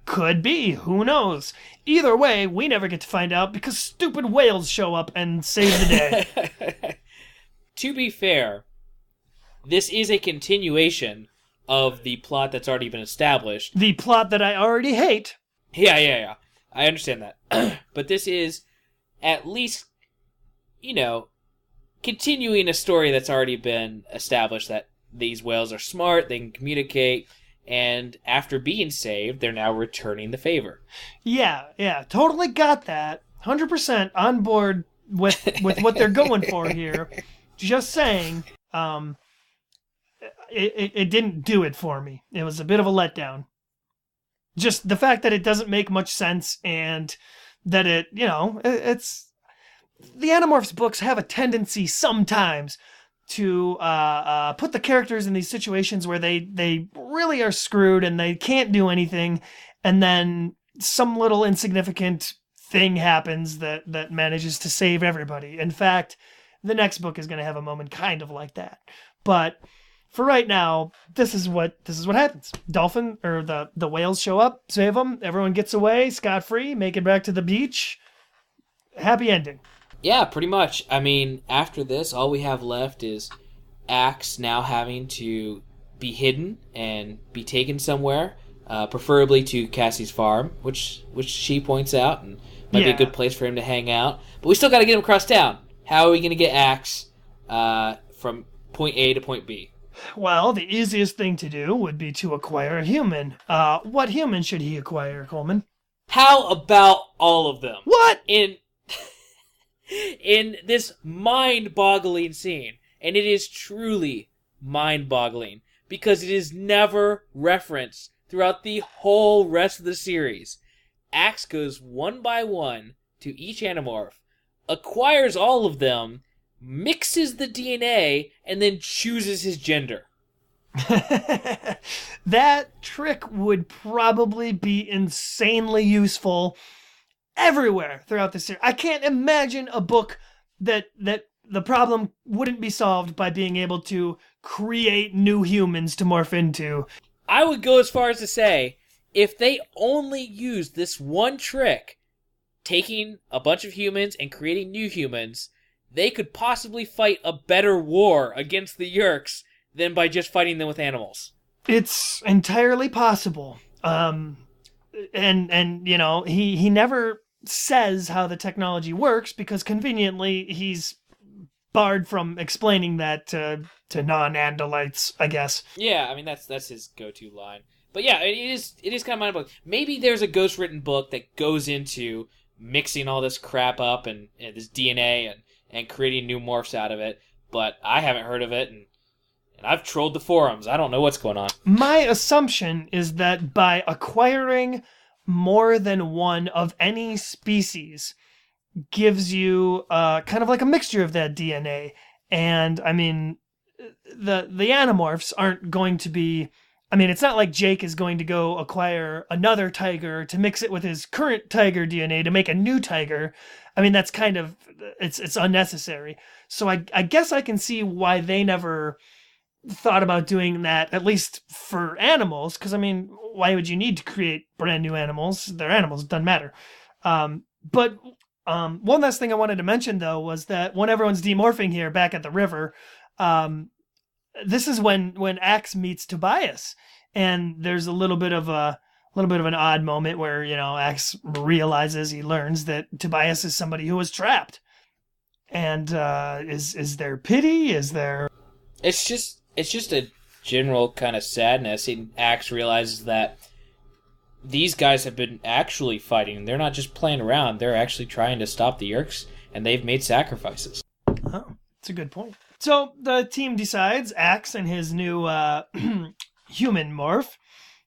Could be. Who knows? Either way, we never get to find out because stupid whales show up and save the day. To be fair, this is a continuation of the plot that's already been established. The plot that I already hate. Yeah. I understand that. But this is at least, continuing a story that's already been established that these whales are smart, they can communicate, and after being saved, they're now returning the favor. Yeah, totally got that. 100% on board with what they're going for here. Just saying, it didn't do it for me. It was a bit of a letdown. Just the fact that it doesn't make much sense and that it's... The Animorphs books have a tendency sometimes to put the characters in these situations where they really are screwed and they can't do anything, and then some little insignificant thing happens that manages to save everybody. In fact, the next book is going to have a moment kind of like that. But for right now, this is what happens. The whales show up, save them, everyone gets away scot-free, make it back to the beach. Happy ending. Yeah, pretty much. I mean, after this, all we have left is Axe now having to be hidden and be taken somewhere, preferably to Cassie's farm, which she points out, and might be a good place for him to hang out. But we still got to get him across town. How are we going to get Axe from point A to point B? Well, the easiest thing to do would be to acquire a human. What human should he acquire, Coleman? How about all of them? What? In this mind-boggling scene. And it is truly mind-boggling because it is never referenced throughout the whole rest of the series. Axe goes one by one to each Animorph, acquires all of them, mixes the DNA, and then chooses his gender. That trick would probably be insanely useful everywhere throughout the series. I can't imagine a book that the problem wouldn't be solved by being able to create new humans to morph into. I would go as far as to say, if they only used this one trick, taking a bunch of humans and creating new humans, they could possibly fight a better war against the Yeerks than by just fighting them with animals. It's entirely possible. And he never says how the technology works because conveniently he's barred from explaining that to non-Andalites, I guess. Yeah, I mean that's his go-to line. But yeah, it is kind of mind-blowing. Maybe there's a ghost-written book that goes into mixing all this crap up and this DNA and creating new morphs out of it, but I haven't heard of it, and I've trolled the forums. I don't know what's going on. My assumption is that by acquiring more than one of any species gives you kind of like a mixture of that DNA. And, I mean, the Animorphs aren't going to be... I mean, it's not like Jake is going to go acquire another tiger to mix it with his current tiger DNA to make a new tiger. I mean, that's kind of... It's unnecessary. So I guess I can see why they never thought about doing that, at least for animals, because, I mean, why would you need to create brand new animals? They're animals, it doesn't matter. But one last thing I wanted to mention, though, was that when everyone's demorphing here back at the river, this is when Axe meets Tobias, and there's a little bit of an odd moment where, you know, Axe realizes, he learns that Tobias is somebody who was trapped. And is there pity? Is there... It's just a general kind of sadness. Axe realizes that these guys have been actually fighting. They're not just playing around. They're actually trying to stop the Yeerks, and they've made sacrifices. Oh, that's a good point. So the team decides Axe and his new human morph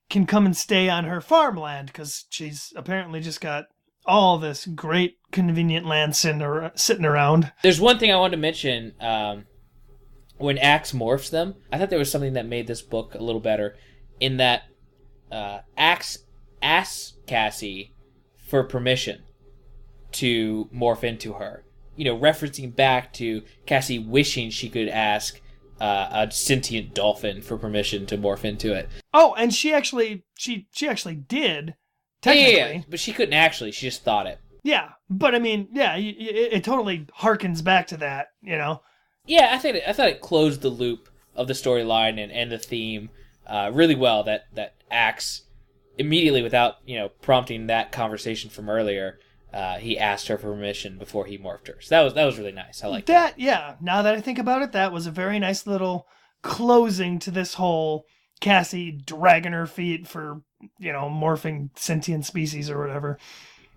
can come and stay on her farmland, because she's apparently just got all this great, convenient land sitting around. There's one thing I wanted to mention. When Axe morphs them, I thought there was something that made this book a little better, in that Axe asks Cassie for permission to morph into her. You know, referencing back to Cassie wishing she could ask a sentient dolphin for permission to morph into it. Oh, and she actually did, technically. Yeah, but she couldn't actually. She just thought it. Yeah, but I mean, yeah, it totally harkens back to that, you know? Yeah, I thought it closed the loop of the storyline and the theme really well. That Axe immediately, without prompting that conversation from earlier, he asked her for permission before he morphed her. So that was really nice. I like that. Yeah. Now that I think about it, that was a very nice little closing to this whole Cassie dragging her feet for morphing sentient species or whatever.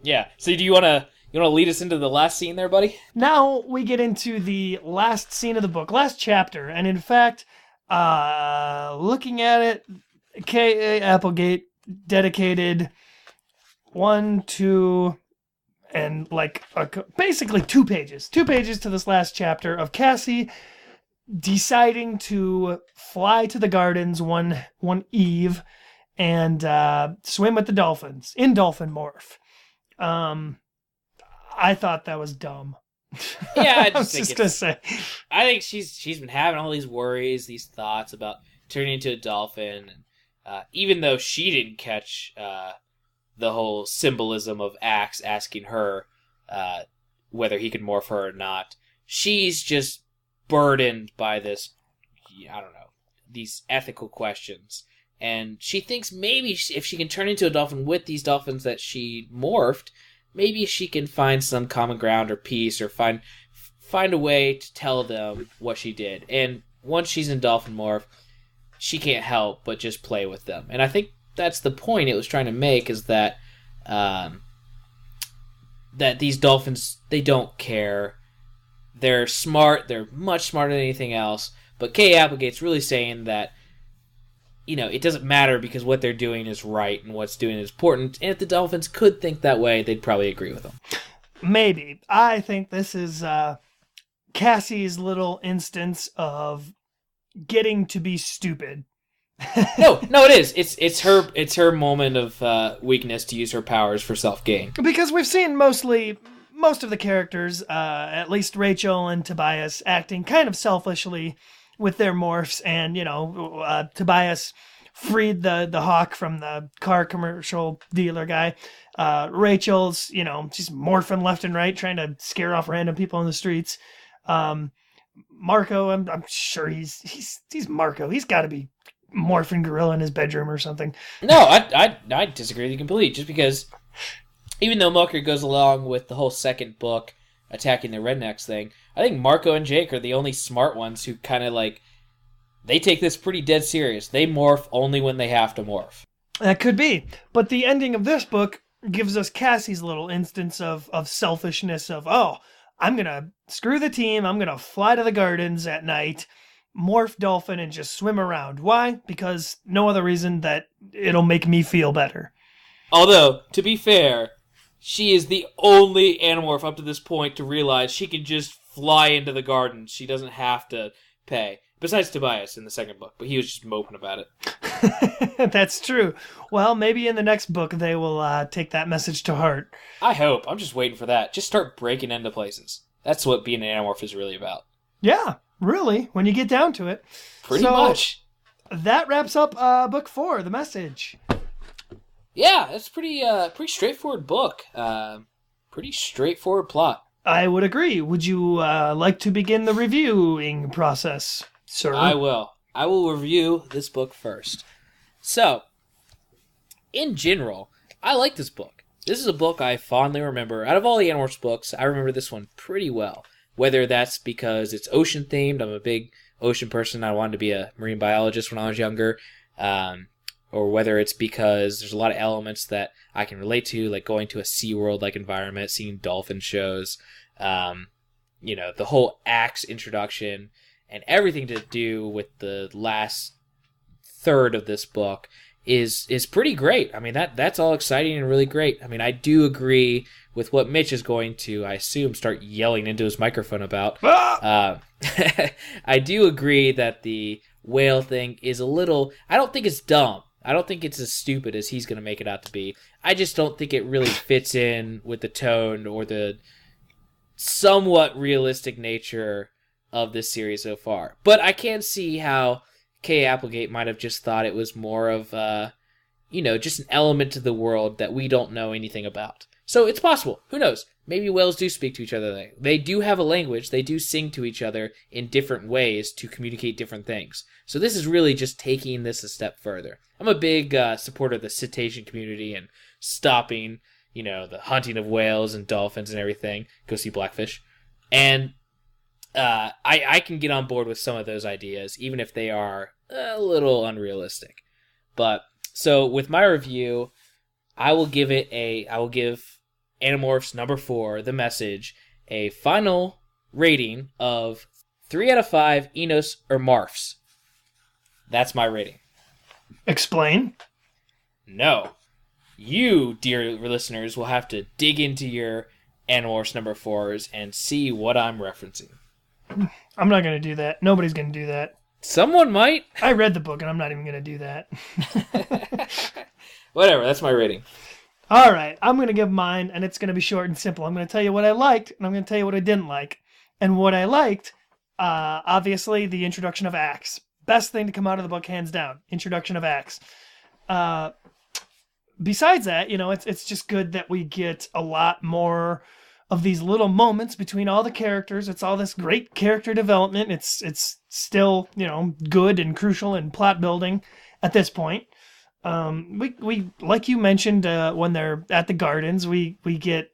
Yeah. So do you want to? You want to lead us into the last scene there, buddy? Now we get into the last scene of the book, last chapter. And in fact, looking at it, K.A. Applegate dedicated 1, 2, and basically 2 pages. 2 pages to this last chapter of Cassie deciding to fly to the gardens one eve and swim with the dolphins in dolphin morph. I thought that was dumb. Yeah, I was just gonna say. I think she's been having all these worries, these thoughts about turning into a dolphin, and even though she didn't catch the whole symbolism of Axe asking her whether he could morph her or not, she's just burdened by this, I don't know, these ethical questions, and she thinks maybe if she can turn into a dolphin with these dolphins that she morphed, maybe she can find some common ground or peace, or find a way to tell them what she did. And once she's in dolphin morph, she can't help but just play with them. And I think that's the point it was trying to make, is that that these dolphins, they don't care. They're smart. They're much smarter than anything else. But Kay Applegate's really saying that it doesn't matter because what they're doing is right and what's doing is important. And if the dolphins could think that way, they'd probably agree with them. Maybe. I think this is Cassie's little instance of getting to be stupid. No, it is. It's her moment of weakness to use her powers for self-gain. Because we've seen most of the characters, at least Rachel and Tobias, acting kind of selfishly with their morphs, and Tobias freed the hawk from the car commercial dealer guy. Rachel's she's morphing left and right, trying to scare off random people in the streets. Marco, I'm sure he's Marco. He's got to be morphing gorilla in his bedroom or something. No, I disagree with you completely. Just because even though Marco goes along with the whole second book attacking the rednecks thing, I think Marco and Jake are the only smart ones who kind of they take this pretty dead serious. They morph only when they have to morph. That could be. But the ending of this book gives us Cassie's little instance of selfishness of, oh, I'm going to screw the team. I'm going to fly to the gardens at night, morph dolphin, and just swim around. Why? Because no other reason that it'll make me feel better. Although, to be fair, she is the only Animorph up to this point to realize she can just fly into the garden. She doesn't have to pay. Besides Tobias in the second book, but he was just moping about it. That's true. Well, maybe in the next book they will take that message to heart. I hope. I'm just waiting for that. Just start breaking into places. That's what being an Animorph is really about. Yeah, really, when you get down to it. Pretty much. That wraps up book 4, The Message. Yeah, it's pretty straightforward book. Pretty straightforward plot. I would agree. Would you like to begin the reviewing process, sir? I will. I will review this book first. So, in general, I like this book. This is a book I fondly remember. Out of all the Animorphs books, I remember this one pretty well. Whether that's because it's ocean themed, I'm a big ocean person. I wanted to be a marine biologist when I was younger. Or whether it's because there's a lot of elements that I can relate to, like going to a SeaWorld-like environment, seeing dolphin shows, the whole Axe introduction, and everything to do with the last third of this book is pretty great. I mean, that's all exciting and really great. I mean, I do agree with what Mitch is going to, I assume, start yelling into his microphone about. I do agree that the whale thing is a little... I don't think it's dumb. I don't think it's as stupid as he's going to make it out to be. I just don't think it really fits in with the tone or the somewhat realistic nature of this series so far. But I can see how Kay Applegate might have just thought it was more of, just an element to the world that we don't know anything about. So it's possible. Who knows? Maybe whales do speak to each other. They do have a language. They do sing to each other in different ways to communicate different things. So this is really just taking this a step further. I'm a big supporter of the cetacean community and stopping, the hunting of whales and dolphins and everything. Go see Blackfish. And I can get on board with some of those ideas, even if they are a little unrealistic. But, so with my review, I will give Animorphs number 4, The Message, a final rating of 3 out of 5 Enos or Morphs. That's my rating. Explain. No. You, dear listeners, will have to dig into your Animorphs number 4s and see what I'm referencing. I'm not going to do that. Nobody's going to do that. Someone might. I read the book and I'm not even going to do that. Whatever, that's my rating. All right, I'm going to give mine, and it's going to be short and simple. I'm going to tell you what I liked, and I'm going to tell you what I didn't like. And what I liked, obviously, the introduction of Axe. Best thing to come out of the book, hands down. Introduction of Axe. Besides that, it's just good that we get a lot more of these little moments between all the characters. It's all this great character development. It's still, good and crucial in plot building at this point. We like you mentioned, when they're at the gardens, we get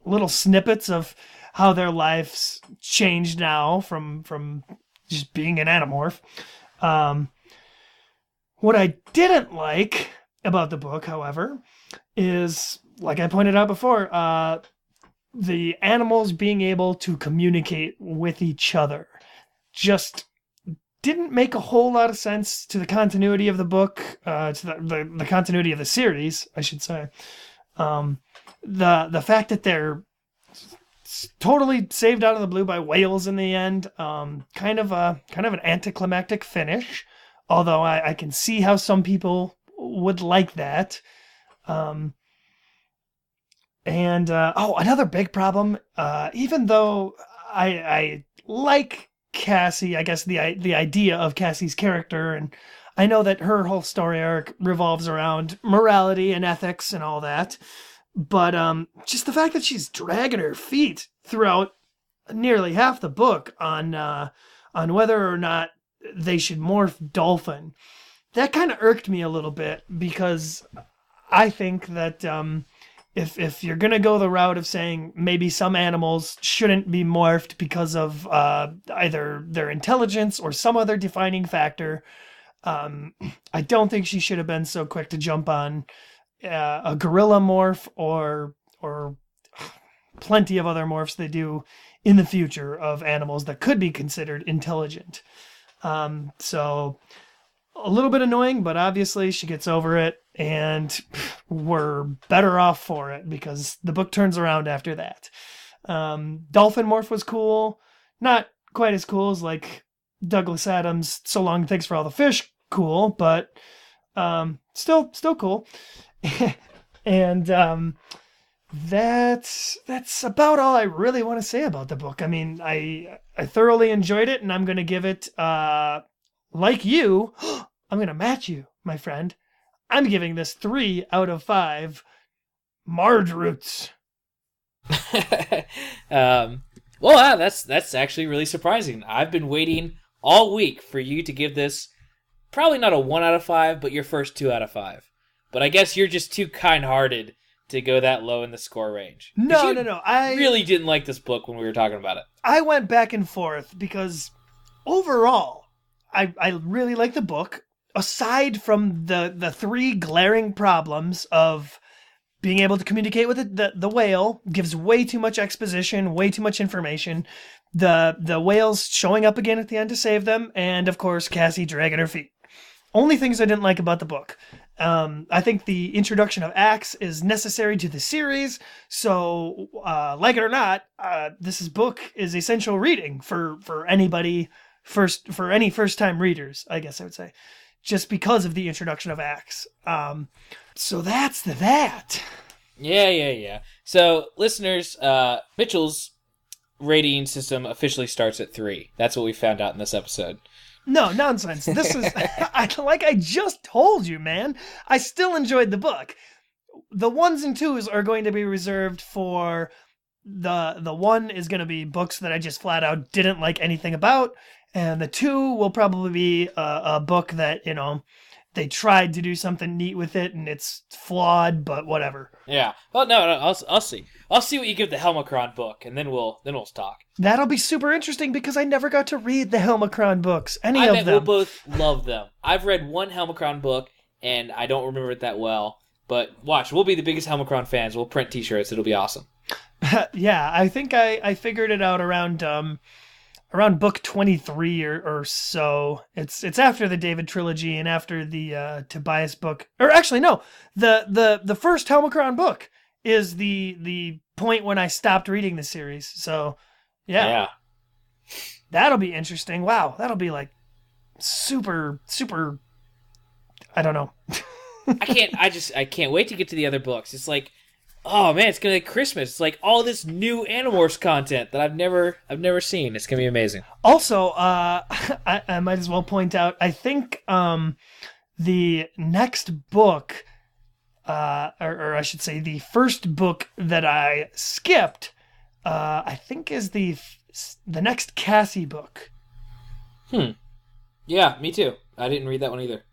little snippets of how their lives changed now from just being an Animorph. What I didn't like about the book, however, is, like I pointed out before, the animals being able to communicate with each other. Just didn't make a whole lot of sense to the continuity of the book, to the continuity of the series, I should say. The fact that they're totally saved out of the blue by whales in the end, kind of an anticlimactic finish, although I can see how some people would like that. Another big problem, even though I like Cassie, I guess the idea of Cassie's character, and I know that her whole story arc revolves around morality and ethics and all that, but just the fact that she's dragging her feet throughout nearly half the book on whether or not they should morph dolphin, that kind of irked me a little bit, because I think that if you're going to go the route of saying maybe some animals shouldn't be morphed because of either their intelligence or some other defining factor, I don't think she should have been so quick to jump on a gorilla morph or plenty of other morphs they do in the future of animals that could be considered intelligent. So a little bit annoying, but obviously she gets over it, and we're better off for it because the book turns around after that. Dolphin morph was cool. Not quite as cool as like Douglas Adams' So Long Thanks for All the Fish cool, but still cool. And that's about all I really want to say about the book. I mean, I thoroughly enjoyed it, and I'm going to give it, like you, I'm going to match you, my friend. I'm giving this 3 out of 5 Marge roots. Well, that's actually really surprising. I've been waiting all week for you to give this probably not a 1 out of 5, but your first 2 out of 5. But I guess you're just too kind-hearted to go that low in the score range. No. I really didn't like this book when we were talking about it. I went back and forth because overall, I really like the book. Aside from the 3 glaring problems of being able to communicate with the whale, gives way too much exposition, way too much information. The whales showing up again at the end to save them, and of course Cassie dragging her feet. Only things I didn't like about the book. I think the introduction of Axe is necessary to the series, so like it or not, this book is essential reading for anybody, for any first-time readers, I guess I would say, just because of the introduction of Axe. So that's that. Yeah. So, listeners, Mitchell's rating system officially starts at 3. That's what we found out in this episode. No, nonsense. This is, like I just told you, man. I still enjoyed the book. The 1s and 2s are going to be reserved for the 1 is going to be books that I just flat out didn't like anything about, and the 2 will probably be a book that, they tried to do something neat with it, and it's flawed, but whatever. Yeah. Well, no, I'll see. I'll see what you give the Helmacron book, and then we'll talk. That'll be super interesting because I never got to read the Helmacron books, I bet them. We'll both love them. I've read one Helmacron book, and I don't remember it that well. But watch, we'll be the biggest Helmacron fans. We'll print T-shirts. It'll be awesome. Yeah, I think I figured it out around book 23 or so. It's after the David trilogy and after the Tobias book. Or actually, no. The first Helmacron book is the point when I stopped reading the series. So, yeah. That'll be interesting. Wow, that'll be like super I don't know. I can't wait to get to the other books. It's like, oh man, it's gonna be like Christmas. It's like all this new Animorphs content that I've never seen. It's gonna be amazing. Also, I might as well point out, I think the next book, or I should say, the first book that I skipped, I think is the next Cassie book. Yeah, me too. I didn't read that one either.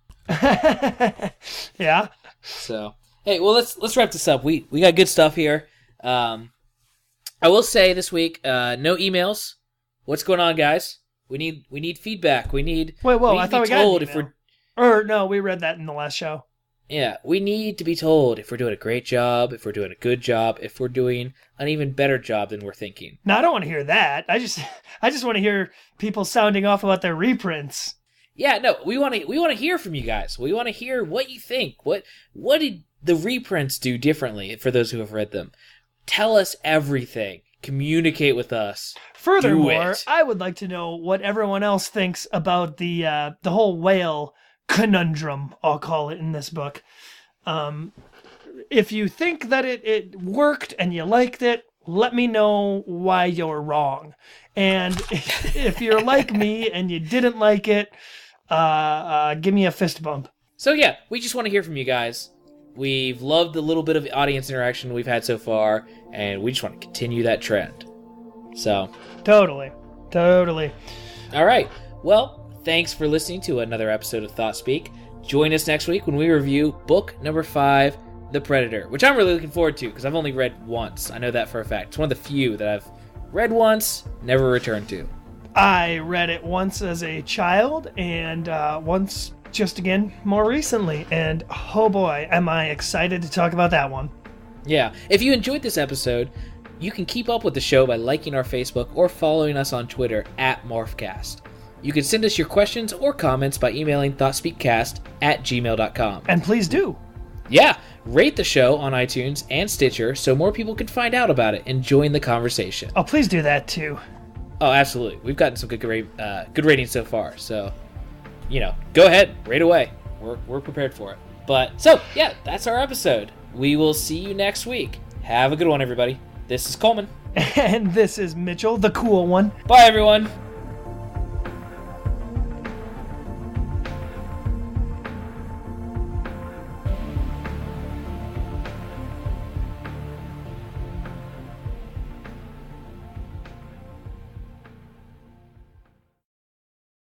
Yeah. So. Hey, well, let's wrap this up. We got good stuff here. I will say this week, no emails. What's going on, guys? We need feedback. We need. Wait, whoa! I thought we got an email. If we're. Or no, we read that in the last show. Yeah, we need to be told if we're doing a great job, if we're doing a good job, if we're doing an even better job than we're thinking. No, I don't want to hear that. I just want to hear people sounding off about their reprints. Yeah, no, we want to hear from you guys. We want to hear what you think. What did the reprints do differently for those who have read them? Tell us everything. Communicate with us. Furthermore, I would like to know what everyone else thinks about the whole whale conundrum, I'll call it, in this book. If you think that it worked and you liked it, let me know why you're wrong. And if you're like me and you didn't like it, give me a fist bump. So yeah, we just want to hear from you guys. We've loved the little bit of audience interaction we've had so far, and we just want to continue that trend. So. Totally. All right. Well, thanks for listening to another episode of ThoughtSpeak. Join us next week when we review book number 5, The Predator, which I'm really looking forward to because I've only read once. I know that for a fact. It's one of the few that I've read once, never returned to. I read it once as a child and once just again more recently, and oh boy, am I excited to talk about that one. Yeah, if you enjoyed this episode, you can keep up with the show by liking our Facebook or following us on Twitter @MorphCast. You can send us your questions or comments by emailing thoughtspeakcast@gmail.com. And please do. Yeah, rate the show on iTunes and Stitcher so more people can find out about it and join the conversation. Oh, please do that too. Oh, absolutely. We've gotten some good ratings so far, so, go ahead, rate away. We're prepared for it. But, so, yeah, that's our episode. We will see you next week. Have a good one, everybody. This is Coleman. And this is Mitchell, the cool one. Bye, everyone.